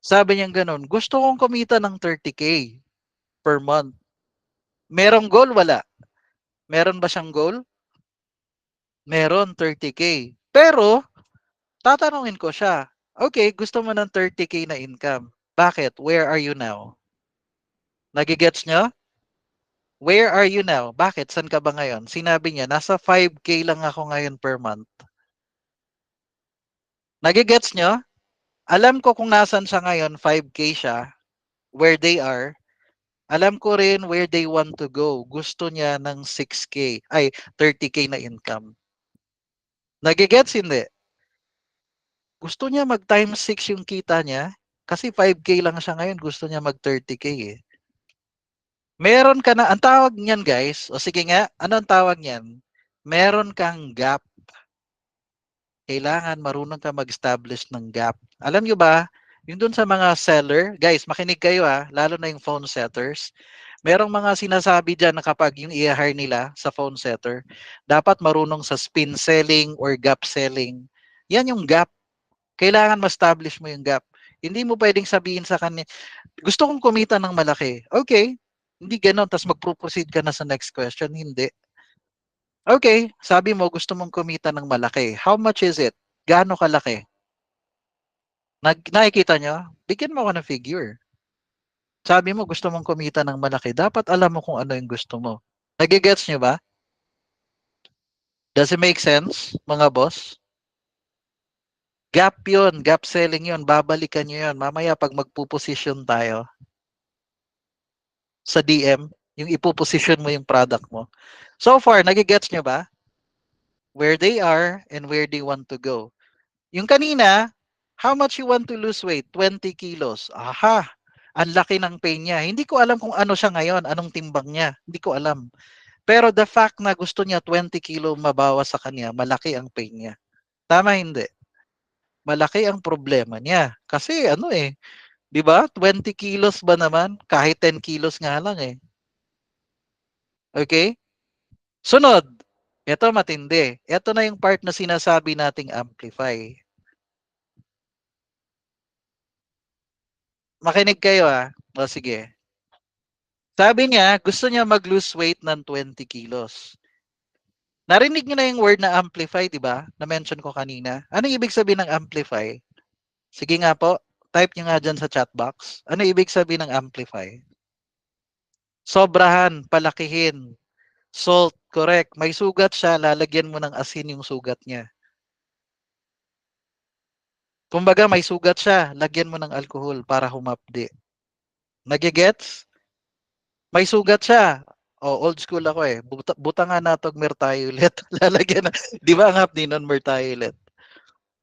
Sabi niya ganun, gusto kong kumita ng 30K per month. Merong goal? Wala. Meron ba siyang goal? Meron, 30K. Pero, tatanungin ko siya, okay, gusto mo ng 30K na income. Bakit? Where are you now? Nagigets nyo? Where are you now? Bakit? San ka ba ngayon? Sinabi niya, nasa 5K lang ako ngayon per month. Nagigets nyo? Alam ko kung nasan siya ngayon, 5K siya, where they are. Alam ko rin where they want to go. Gusto niya ng 6K, ay 30K na income. Nagigets hindi? Gusto niya mag times 6 yung kita niya. Kasi 5K lang siya ngayon, gusto niya mag 30K eh. Meron ka na, ang tawag niyan guys, o sige nga, ano ang tawag niyan? Meron kang gap. Kailangan marunong ka mag-establish ng gap. Alam nyo ba, yung dun sa mga seller, guys, makinig kayo lalo na yung phone setters. Merong mga sinasabi dyan na kapag yung i-hire nila sa phone setter, dapat marunong sa spin selling or gap selling. Yan yung gap. Kailangan ma-establish mo yung gap. Hindi mo pwedeng sabihin sa kanya, gusto kong kumita ng malaki. Okay, hindi ganon. Tapos mag-proceed ka na sa next question. Hindi. Okay, sabi mo gusto mong kumita ng malaki. How much is it? Gaano kalaki? Nakikita nyo? Bigyan mo ako ng figure. Sabi mo gusto mong kumita ng malaki. Dapat alam mo kung ano yung gusto mo. Nagigets nyo ba? Does it make sense, mga boss? Gap yun. Gap selling yun. Babalikan nyo yun. Mamaya pag magpuposition tayo sa DM, yung ipoposition mo yung product mo. So far, nagigets nyo ba? Where they are and where they want to go. Yung kanina, how much you want to lose weight? 20 kilos. Aha, ang laki ng pain niya. Hindi ko alam kung ano siya ngayon, anong timbang niya. Hindi ko alam. Pero the fact na gusto niya 20 kilo mabawas sa kanya, malaki ang pain niya. Tama hindi? Malaki ang problema niya. Kasi ano eh, 'di ba? 20 kilos ba naman? Kahit 10 kilos nga lang eh. Okay? Sunod. Ito matindi. Ito na yung part na sinasabi nating amplify. Makinig kayo O sige. Sabi niya, gusto niya mag-lose weight ng 20 kilos. Narinig niyo na yung word na amplify, di ba? Na-mention ko kanina. Ano ibig sabihin ng amplify? Sige nga po, type niyo nga dyan sa chat box. Ano ibig sabihin ng amplify? Sobrahan, palakihin. Salt, correct. May sugat siya, lalagyan mo ng asin yung sugat niya. Kumbaga may sugat siya, lagyan mo ng alcohol para humapdi. Nagigets? May sugat siya. Old school ako eh. Buta nga natog mertayo ulit. Lalagyan na. Di ba ang hapdi nun mertayo ulit?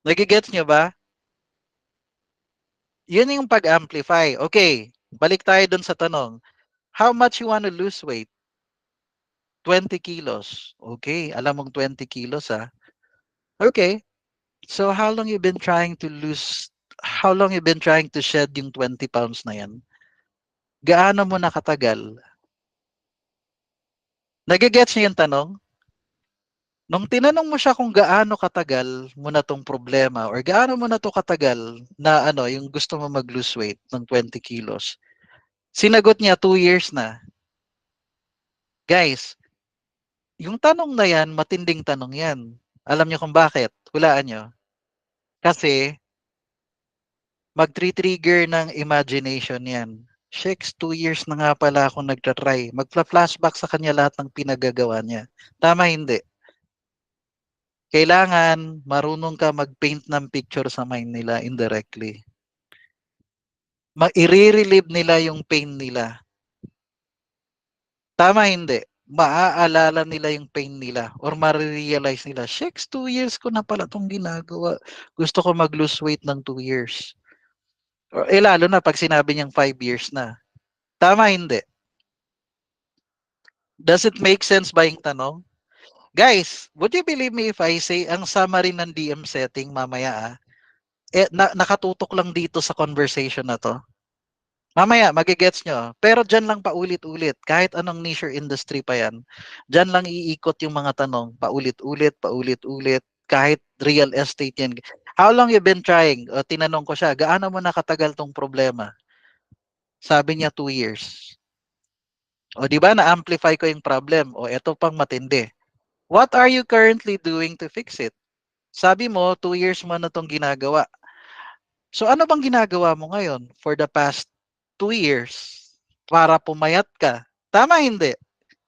Nagigets nyo ba? Yun yung pag-amplify. Okay, balik tayo dun sa tanong. How much you want to lose weight? 20 kilos. Okay, alam mong 20 kilos Okay, so how long you been trying to shed yung 20 pounds na yan? Gaano mo nakatagal? Nagigets niyo yung tanong? Nung tinanong mo siya kung gaano katagal mo na tong problema or gaano mo na to katagal na yung gusto mo mag-lose weight ng 20 kilos, sinagot niya 2 years na. Guys, yung tanong na yan, matinding tanong yan. Alam niyo kung bakit? Hulaan niyo. Kasi mag-trigger ng imagination yan. Shakes, 2 years na nga pala akong nagtatry. Magfla-flashback sa kanya lahat ng pinagagawa niya. Tama hindi? Kailangan marunong ka mag-paint ng picture sa mind nila indirectly. I-relieve nila yung pain nila. Tama hindi? Maaalala nila yung pain nila or ma-realize nila, shakes, 2 years ko na pala itong ginagawa. Gusto ko mag-lose weight ng 2 years. Or, lalo na pag sinabi niyang 5 years na. Tama hindi? Does it make sense ba yung tanong? Guys, would you believe me if I say ang summary ng DM setting mamaya nakatutok lang dito sa conversation na 'to. Mamaya magigets nyo. Pero diyan lang paulit-ulit. Kahit anong niche or industry pa yan. Diyan lang iikot yung mga tanong. Paulit-ulit, paulit-ulit. Kahit real estate yan. How long you been trying? O, tinanong ko siya, gaano mo nakatagal tong problema? Sabi niya, 2 years. O di ba na-amplify ko yung problem? O eto pang matindi. What are you currently doing to fix it? Sabi mo, 2 years mo na tong ginagawa. So ano bang ginagawa mo ngayon for the past 2 years para pumayat ka? Tama hindi?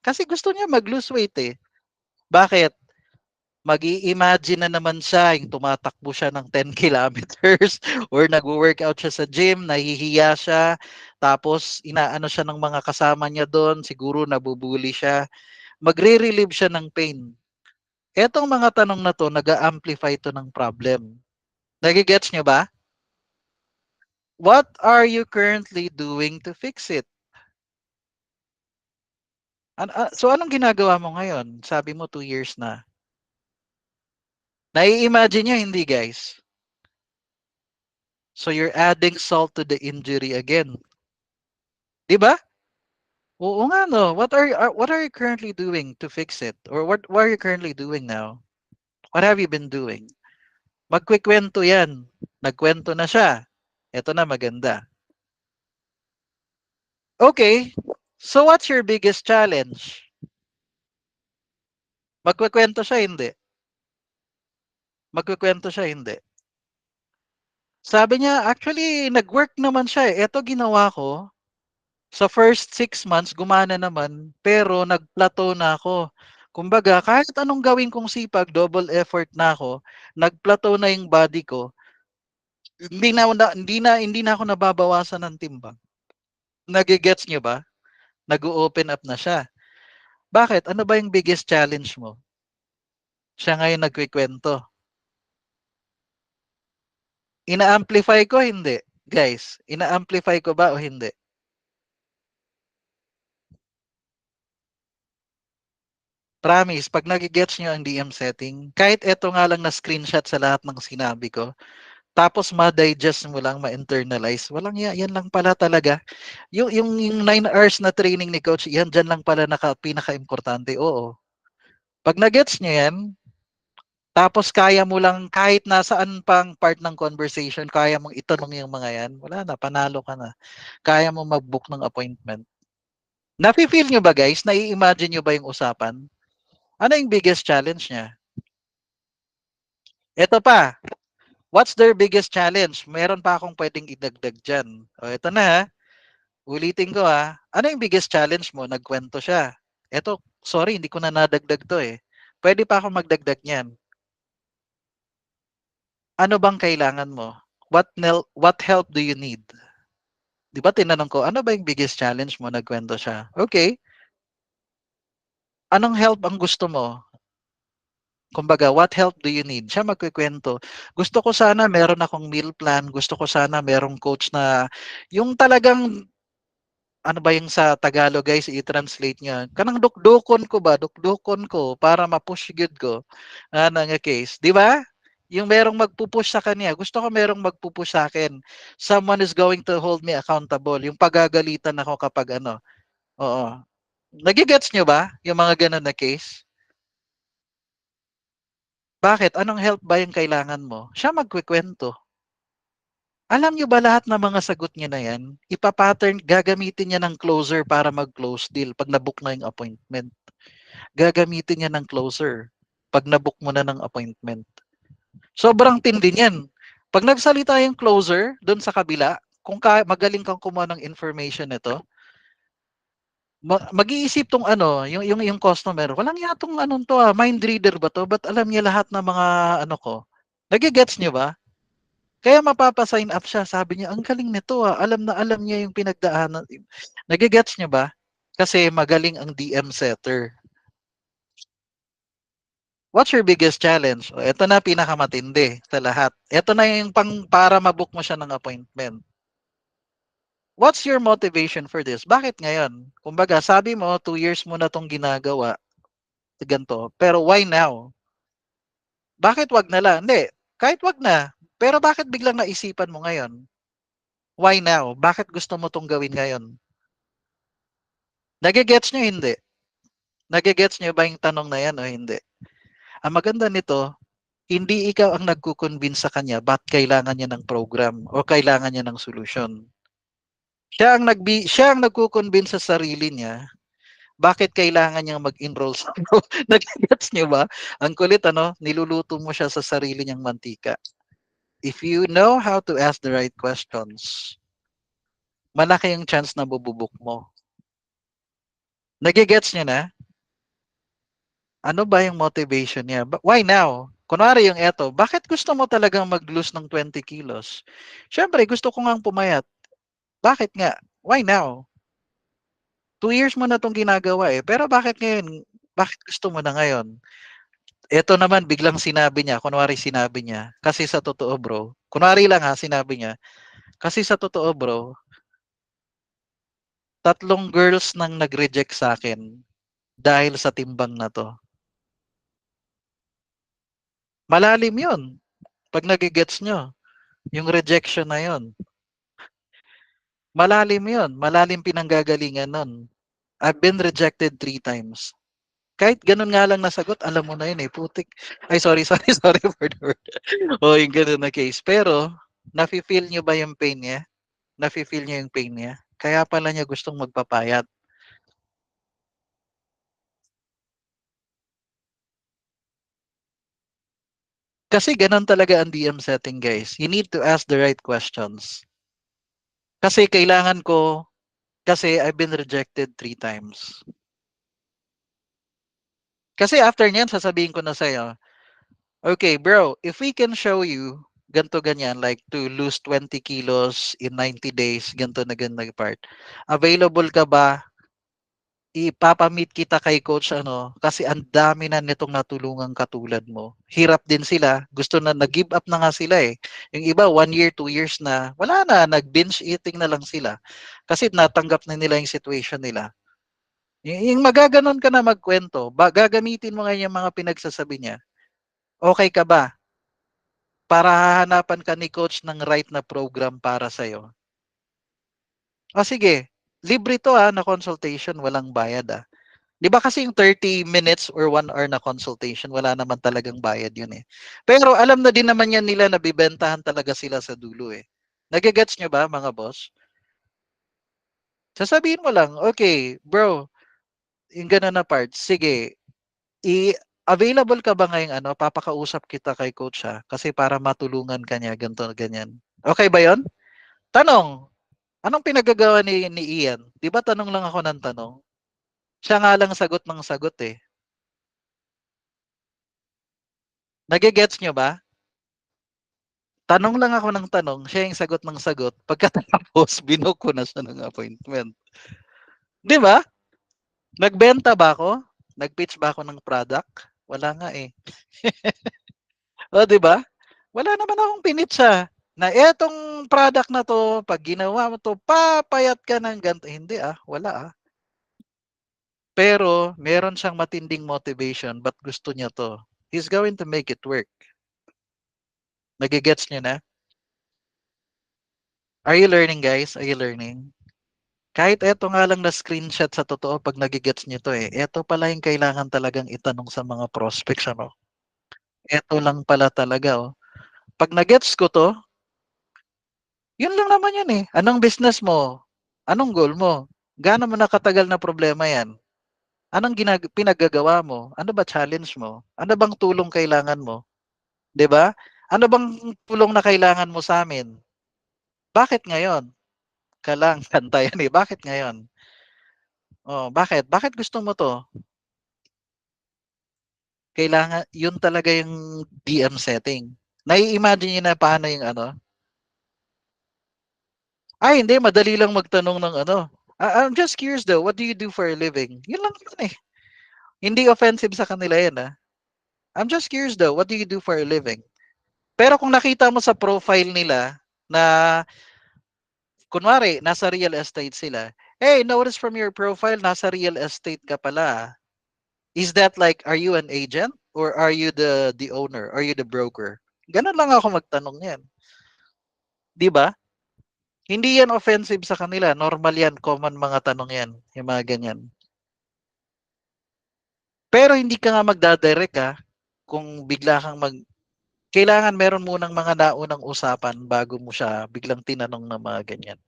Kasi gusto niya mag-lose weight eh. Bakit? Mag-i-imagine na naman siya yung tumatakbo siya ng 10 kilometers or nag-workout siya sa gym, nahihiya siya, tapos inaano siya ng mga kasama niya doon, siguro nabubuli siya. Magre-relieve siya ng pain. Etong mga tanong na to, nag-amplify to ng problem. Nagigets niyo ba? What are you currently doing to fix it? So anong ginagawa mo ngayon? Sabi mo 2 years na. Nai-imagine niyo hindi guys? So you're adding salt to the injury again. 'Di ba? Oo nga no. What are you currently doing to fix it? Or what are you currently doing now? What have you been doing? Magkukuwento 'yan. Nagkwento na siya. Ito na maganda. Okay. So what's your biggest challenge? Magkukuwento siya hindi. Magkukuwento siya hindi. Sabi niya, actually, nag-work naman siya eh. Ito ginawa ko, sa first 6 months, gumana naman, pero nag-plateau na ako. Kumbaga, kahit anong gawin kong sipag, double effort na ako, nag-plateau na yung body ko, hindi na ako nababawasan ng timbang. Nagigets niyo ba? Nag-open up na siya. Bakit? Ano ba yung biggest challenge mo? Siya ngayon nagkikwento. Ina-amplify ko, hindi. Guys, ina-amplify ko ba o hindi? Promise, pag nagigets nyo ang DM setting, kahit eto nga lang na screenshot sa lahat ng sinabi ko, tapos ma-digest mo lang, ma-internalize, walang yan lang pala talaga. Yung 9 hours na training ni coach, yan dyan lang pala pinaka-importante. Oo. Pag nagets nyo yan, tapos kaya mo lang, kahit nasaan pang part ng conversation, kaya mong itanong yung mga yan, wala na, panalo ka na. Kaya mo mag-book ng appointment. Nafe-feel nyo ba guys? Nai-imagine nyo ba yung usapan? Ano yung biggest challenge niya? Ito pa, what's their biggest challenge? Meron pa akong pwedeng idagdag dyan. O, ito na ha. Ulitin ko ha. Ano yung biggest challenge mo? Nagkwento siya. Ito, sorry, hindi ko na nadagdag to eh. Pwede pa akong magdagdag niyan. Ano bang kailangan mo? What help do you need? Di ba tinanong ko, ano ba yung biggest challenge mo? Nagkwento siya. Okay. Anong help ang gusto mo? Kumbaga, what help do you need? Siya magkukwento. Gusto ko sana meron akong meal plan. Gusto ko sana merong coach na yung talagang ano ba yung sa Tagalog guys, i-translate niya. Kanang dukdukon ko ba? Dukdukon ko para ma-push good ko. Nga case. Di ba? Yung merong magpupush sa kanya. Gusto ko merong magpupush sa akin. Someone is going to hold me accountable. Yung pagagalitan ako kapag ano. Oo. Nagigets nyo ba? Yung mga ganun na case? Bakit? Anong help ba yung kailangan mo? Siya magkukwento. Alam niyo ba lahat ng mga sagot niya na yan, ipapattern, gagamitin niya ng closer para mag-close deal pag nabook na yung appointment. Gagamitin niya ng closer pag nabook mo na ng appointment. Sobrang tindi niyan. Pag nagsalita yung closer doon sa kabila, kung magaling kang kumuha ng information nito, mag-iisip tong ano, yung customer, walang yatong anong to mind reader ba to? But alam niya lahat ng mga ano ko. Nagigets niyo ba? Kaya mapapa-sign up siya. Sabi niya, ang galing nito Alam na alam niya yung pinagdaanan. Nagigets niyo ba? Kasi magaling ang DM setter. What's your biggest challenge? Ito na pinakamatindi sa lahat. Ito na yung para mabook mo siya ng appointment. What's your motivation for this? Bakit ngayon? Kumbaga, sabi mo, 2 years mo na tong ginagawa. Ganito. Pero why now? Bakit wag na lang? Hindi. Kahit wag na. Pero bakit biglang naisipan mo ngayon? Why now? Bakit gusto mo 'tong gawin ngayon? Nage-gets niyo, hindi? Nage-gets niyo ba yung tanong na 'yan o hindi? Ang maganda nito, hindi ikaw ang nagko-convince sa kanya ba't kailangan niya ng program o kailangan niya ng solusyon. Siya ang nagko-convince sa sarili niya bakit kailangan niyang mag-enroll sa nage-gets niyo ba? Ang kulit ano, niluluto mo siya sa sarili niyang mantika. If you know how to ask the right questions, malaki yung chance na bububuk mo. Nage-gets niyo na? Ano ba yung motivation niya? Why now? Kunwari yung eto, bakit gusto mo talagang mag-lose ng 20 kilos? Siyempre, gusto ko ngang pumayat. Bakit nga? Why now? 2 years mo na itong ginagawa eh. Pero bakit ngayon? Bakit gusto mo na ngayon? Eto naman, biglang sinabi niya, kunwari sinabi niya, kasi sa totoo bro, kunwari lang ha, sinabi niya, kasi sa totoo bro, 3 girls nang nag-reject sa akin dahil sa timbang na to. Malalim yun. Pag nagigets nyo, yung rejection na yun. Malalim yun. Malalim pinanggagalingan nun. I've been rejected 3 times. Kahit ganun nga lang nasagot, alam mo na yun eh. Putik. Ay, sorry, sorry, sorry for the word. O, yung ganun na case. Pero, nafe-feel nyo ba yung pain niya? Nafe-feel niya yung pain niya? Kaya pala niya gustong magpapayat. Kasi ganun talaga ang DM setting, guys. You need to ask the right questions. Kasi kailangan ko, kasi I've been rejected 3 times. Kasi after niyan, sasabihin ko na sa'yo, okay, bro, if we can show you ganto ganyan, like to lose 20 kilos in 90 days, ganto na ganun part. Available ka ba? Ipapamit kita kay coach ano, kasi ang dami na nitong natulungan katulad mo. Hirap din sila, gusto na nag-give up na nga sila eh. Yung iba 1 year, 2 years na, wala na, nag-binge eating na lang sila. Kasi natanggap na nila yung situation nila. Yung magaganon ka na magkwento, gagamitin mo ngayon yung mga pinagsasabi niya. Okay ka ba? Para hahanapan ka ni coach ng right na program para sa'yo. O sige, libre to na consultation, walang bayad 'Di ba kasi yung 30 minutes or 1 hour na consultation, wala naman talagang bayad yun eh. Pero alam na din naman yan nila na bibentahan talaga sila sa dulo eh. Nagigets nyo ba mga boss? Sasabihin mo lang, okay, bro, yung gano'n na part, sige, available ka ba ngayong ano, papakausap kita kay coach kasi para matulungan ka niya, ganito, ganyan. Okay ba yon? Tanong, anong pinagagawa ni Ian? Di ba tanong lang ako ng tanong? Siya nga lang sagot ng sagot eh. Nagigets nyo ba? Tanong lang ako ng tanong, siya yung sagot ng sagot. Pagkatapos, binook ko na siya ng appointment. Di ba? Nagbenta ba ako? Nag-pitch ba ako ng product? Wala nga eh. O, di ba? Wala naman akong pinitsa na etong product na to, pag ginawa mo to, papayat ka ng ganito. Hindi wala Pero, meron siyang matinding motivation, but gusto niya to. He's going to make it work. Nagigets niyo na? Are you learning, guys? Are you learning? Kahit eto nga lang na screenshot sa totoo 'pag nage-gets niyo 'to, eto pala yung kailangan talagang itanong sa mga prospects ano. Eto lang pala talaga 'Pag na-gets ko 'to, yun lang naman yun Anong business mo? Anong goal mo? Gaano mo na katagal na problema yan? Anong pinaggagawa mo? Ano ba challenge mo? Ano bang tulong kailangan mo? 'Di ba? Ano bang tulong na kailangan mo sa'min? Bakit ngayon? Kanta yan bakit ngayon? Oh, bakit? Bakit gusto mo 'to? Kailangan yun talaga yung DM setting. Nai-imagine niyo na paano yung ano? Ay hindi, madali lang magtanong ng ano. I'm just curious though, what do you do for a living? Yun lang yun Hindi offensive sa kanila yan I'm just curious though, what do you do for a living? Pero kung nakita mo sa profile nila na kunwari nasa real estate sila, hey, notice from your profile nasa real estate ka pala. Is that like, are you an agent or are you the owner? Are you the broker? Ganun lang ako magtanong yan. Di ba? Hindi yan offensive sa kanila. Normal yan. Common mga tanong yan. Yung mga ganyan. Pero hindi ka nga magdadirect ha. Kung bigla kang kailangan meron munang mga naunang usapan bago mo siya biglang tinanong ng mga ganyan.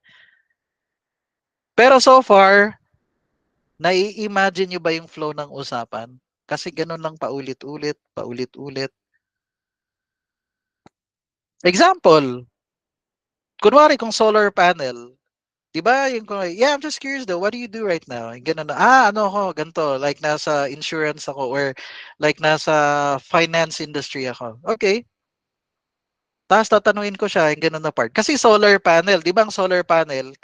Pero so far, nai-imagine nyo ba yung flow ng usapan? Kasi ganun lang paulit-ulit, paulit-ulit. Example, kunwari kung solar panel, di ba? Yung, yeah, I'm just curious though, what do you do right now? Yung ganun, ano ako, ganito, like nasa insurance ako or like nasa finance industry ako. Okay, tapos tatanungin ko siya yung ganun na part. Kasi solar panel, di ba ang solar panel,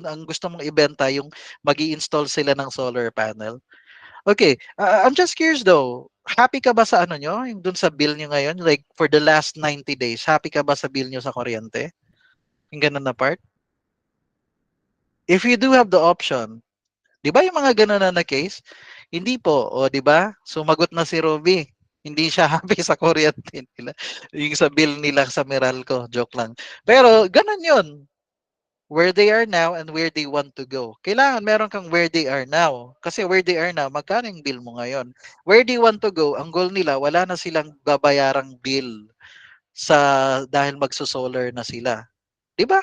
ang gusto mong ibenta yung mag install sila ng solar panel. Okay, I'm just curious though, happy ka ba sa ano nyo? Yung dun sa bill nyo ngayon? Like for the last 90 days, happy ka ba sa bill nyo sa kuryente? Yung ganun na part? If you do have the option, di ba yung mga ganun na case? Hindi po, o di ba? Sumagot na si Ruby. Hindi siya happy sa kuryente nila. Yung sa bill nila sa Meralco, joke lang. Pero ganun yun. Where they are now and where they want to go. Kailangan meron kang where they are now. Kasi where they are now, magkano yung bill mo ngayon? Where they want to go, ang goal nila, wala na silang babayarang bill dahil magso-solar na sila. 'Di ba?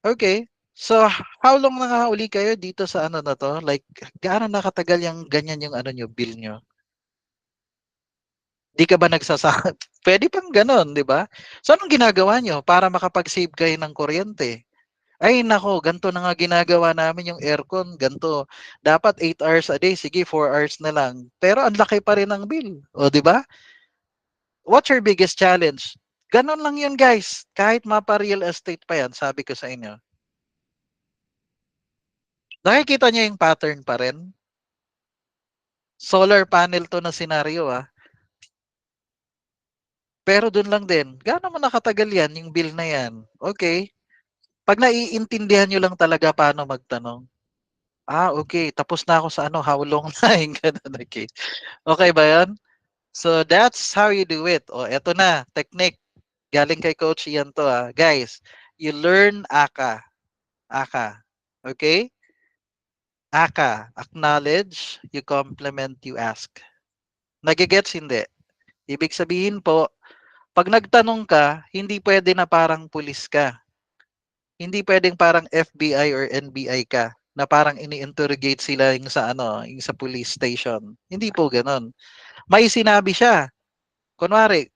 Okay. So, how long na nga uli kayo dito sa ano na to? Like, gaano nakatagal yung ganyan yung ano nyo, bill nyo? Di ka ba nagsasaka? Pwede pang ganon, di ba? So, anong ginagawa nyo para makapag-save kayo ng kuryente? Ay nako, ganto na nga ginagawa namin yung aircon, ganto. Dapat 8 hours a day, sige 4 hours na lang. Pero ang laki pa rin ng bill. O di ba? What's your biggest challenge? Ganon lang yun guys. Kahit mapa real estate pa yan, sabi ko sa inyo. Nakikita niyo yung pattern pa rin? Solar panel to na senaryo ah. Pero dun lang din, gaano mo nakatagal yan, yung bill na yan? Okay. Pag naiintindihan nyo lang talaga paano magtanong. Okay. Tapos na ako sa ano, how long na yung ganun. Okay. Okay ba yan? So that's how you do it. O, eto na, technique. Galing kay Coach Ian to ah. Guys, you learn AKA. AKA. Okay? AKA. Acknowledge, you compliment, you ask. Nagigets hindi? Ibig sabihin po, pag nagtanong ka, hindi pwede na parang pulis ka. Hindi pwedeng parang FBI or NBI ka na parang ini-interrogate sila yung sa ano, yung sa police station. Hindi po ganoon. May sinabi siya. Kunwari,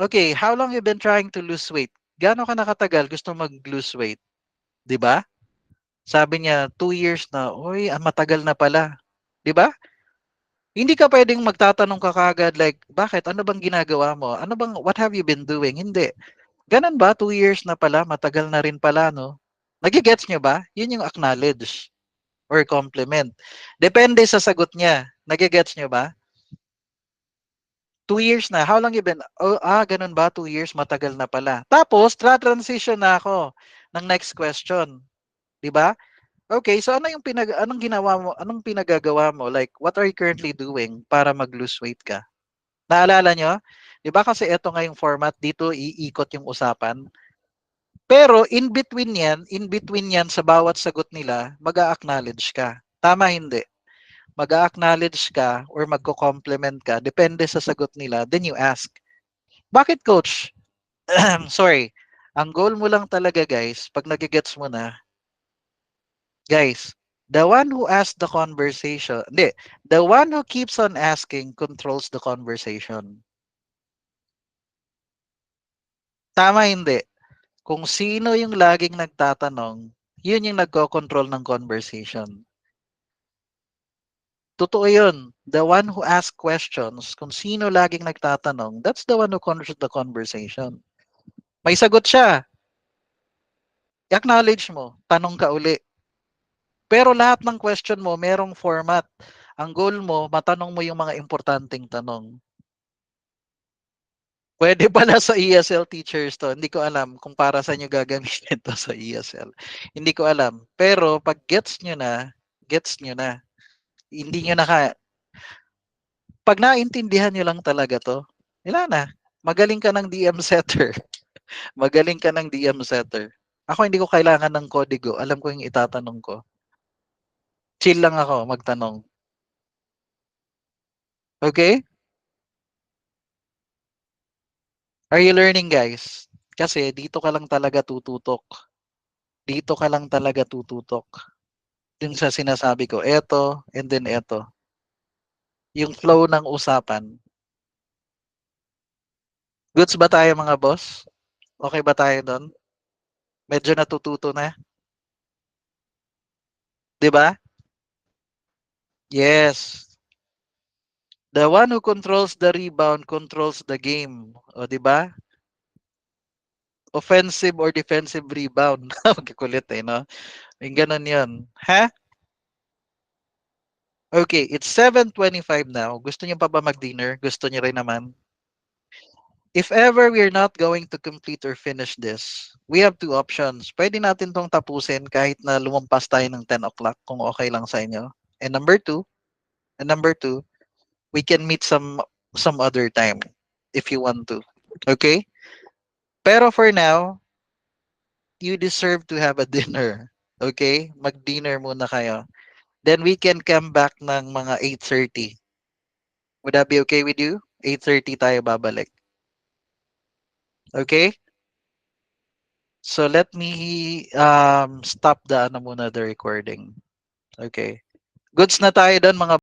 okay, how long you been trying to lose weight? Gaano ka nakatagal gusto mag-lose weight? 'Di ba? Sabi niya, 2 years na. Uy, matagal na pala. 'Di ba? Hindi ka pwedeng magtatanong ka kagad like, bakit? Ano bang ginagawa mo? Ano bang, what have you been doing? Hindi. Ganun ba? 2 years na pala, matagal na rin pala, no? Nagigets nyo ba? Yun yung acknowledge or compliment. Depende sa sagot niya. Nagigets nyo ba? 2 years na. How long you been? Oh, ganun ba? 2 years? Matagal na pala. Tapos, transition na ako ng next question. Di ba? Okay, so ano yung anong ginawa mo? Anong pinagagawa mo? Like, what are you currently doing para mag-lose weight ka? Naalala nyo? Di ba kasi ito nga yung format, dito iikot yung usapan. Pero in between yan sa bawat sagot nila, mag-a-acknowledge ka. Tama hindi? Mag-a-acknowledge ka or magko-compliment ka, depende sa sagot nila, then you ask. Bakit coach? Sorry. Ang goal mo lang talaga guys, pag nagigets mo na, guys, the one who asks the conversation, hindi, the one who keeps on asking controls the conversation. Tama hindi? Kung sino yung laging nagtatanong, yun yung nagko-control ng conversation. Totoo yun. The one who asks questions, kung sino laging nagtatanong, that's the one who controls the conversation. May sagot siya. I-acknowledge mo. Tanong ka uli. Pero lahat ng question mo, merong format. Ang goal mo, matanong mo yung mga importanteng tanong. Pwede pala sa ESL teachers to. Hindi ko alam kung para sa inyo gagamitin to sa ESL. Hindi ko alam. Pero pag gets nyo na, gets nyo na. Hindi nyo na pag naintindihan nyo lang talaga to, wala na. Magaling ka ng DM setter. Magaling ka ng DM setter. Ako hindi ko kailangan ng kodigo. Alam ko yung itatanong ko. Chill lang ako magtanong. Okay? Are you learning, guys? Kasi dito ka lang talaga tututok. Dito ka lang talaga tututok. Yung sa sinasabi ko, eto, and then eto. Yung flow ng usapan. Goods ba tayo mga boss? Okay ba tayo doon? Medyo natututo na. 'Di ba? Yes. The one who controls the rebound controls the game. O, 'di ba? Offensive or defensive rebound. Magkukulit eh, no? Yung ganun yun. Ha? Okay, it's 7:25 now. Gusto niyo pa ba mag-dinner? Gusto niyo rin naman? If ever we're not going to complete or finish this, we have two options. Pwede natin tong tapusin kahit na lumampas tayo ng 10 o'clock kung okay lang sa inyo. And number two, we can meet some other time if you want to. Okay? Pero for now, you deserve to have a dinner. Okay? Mag-dinner muna kayo. Then we can come back ng mga 8:30. Would that be okay with you? 8:30 tayo babalik. Okay? So let me stop the ano muna the recording. Okay. Goods na tayo doon mga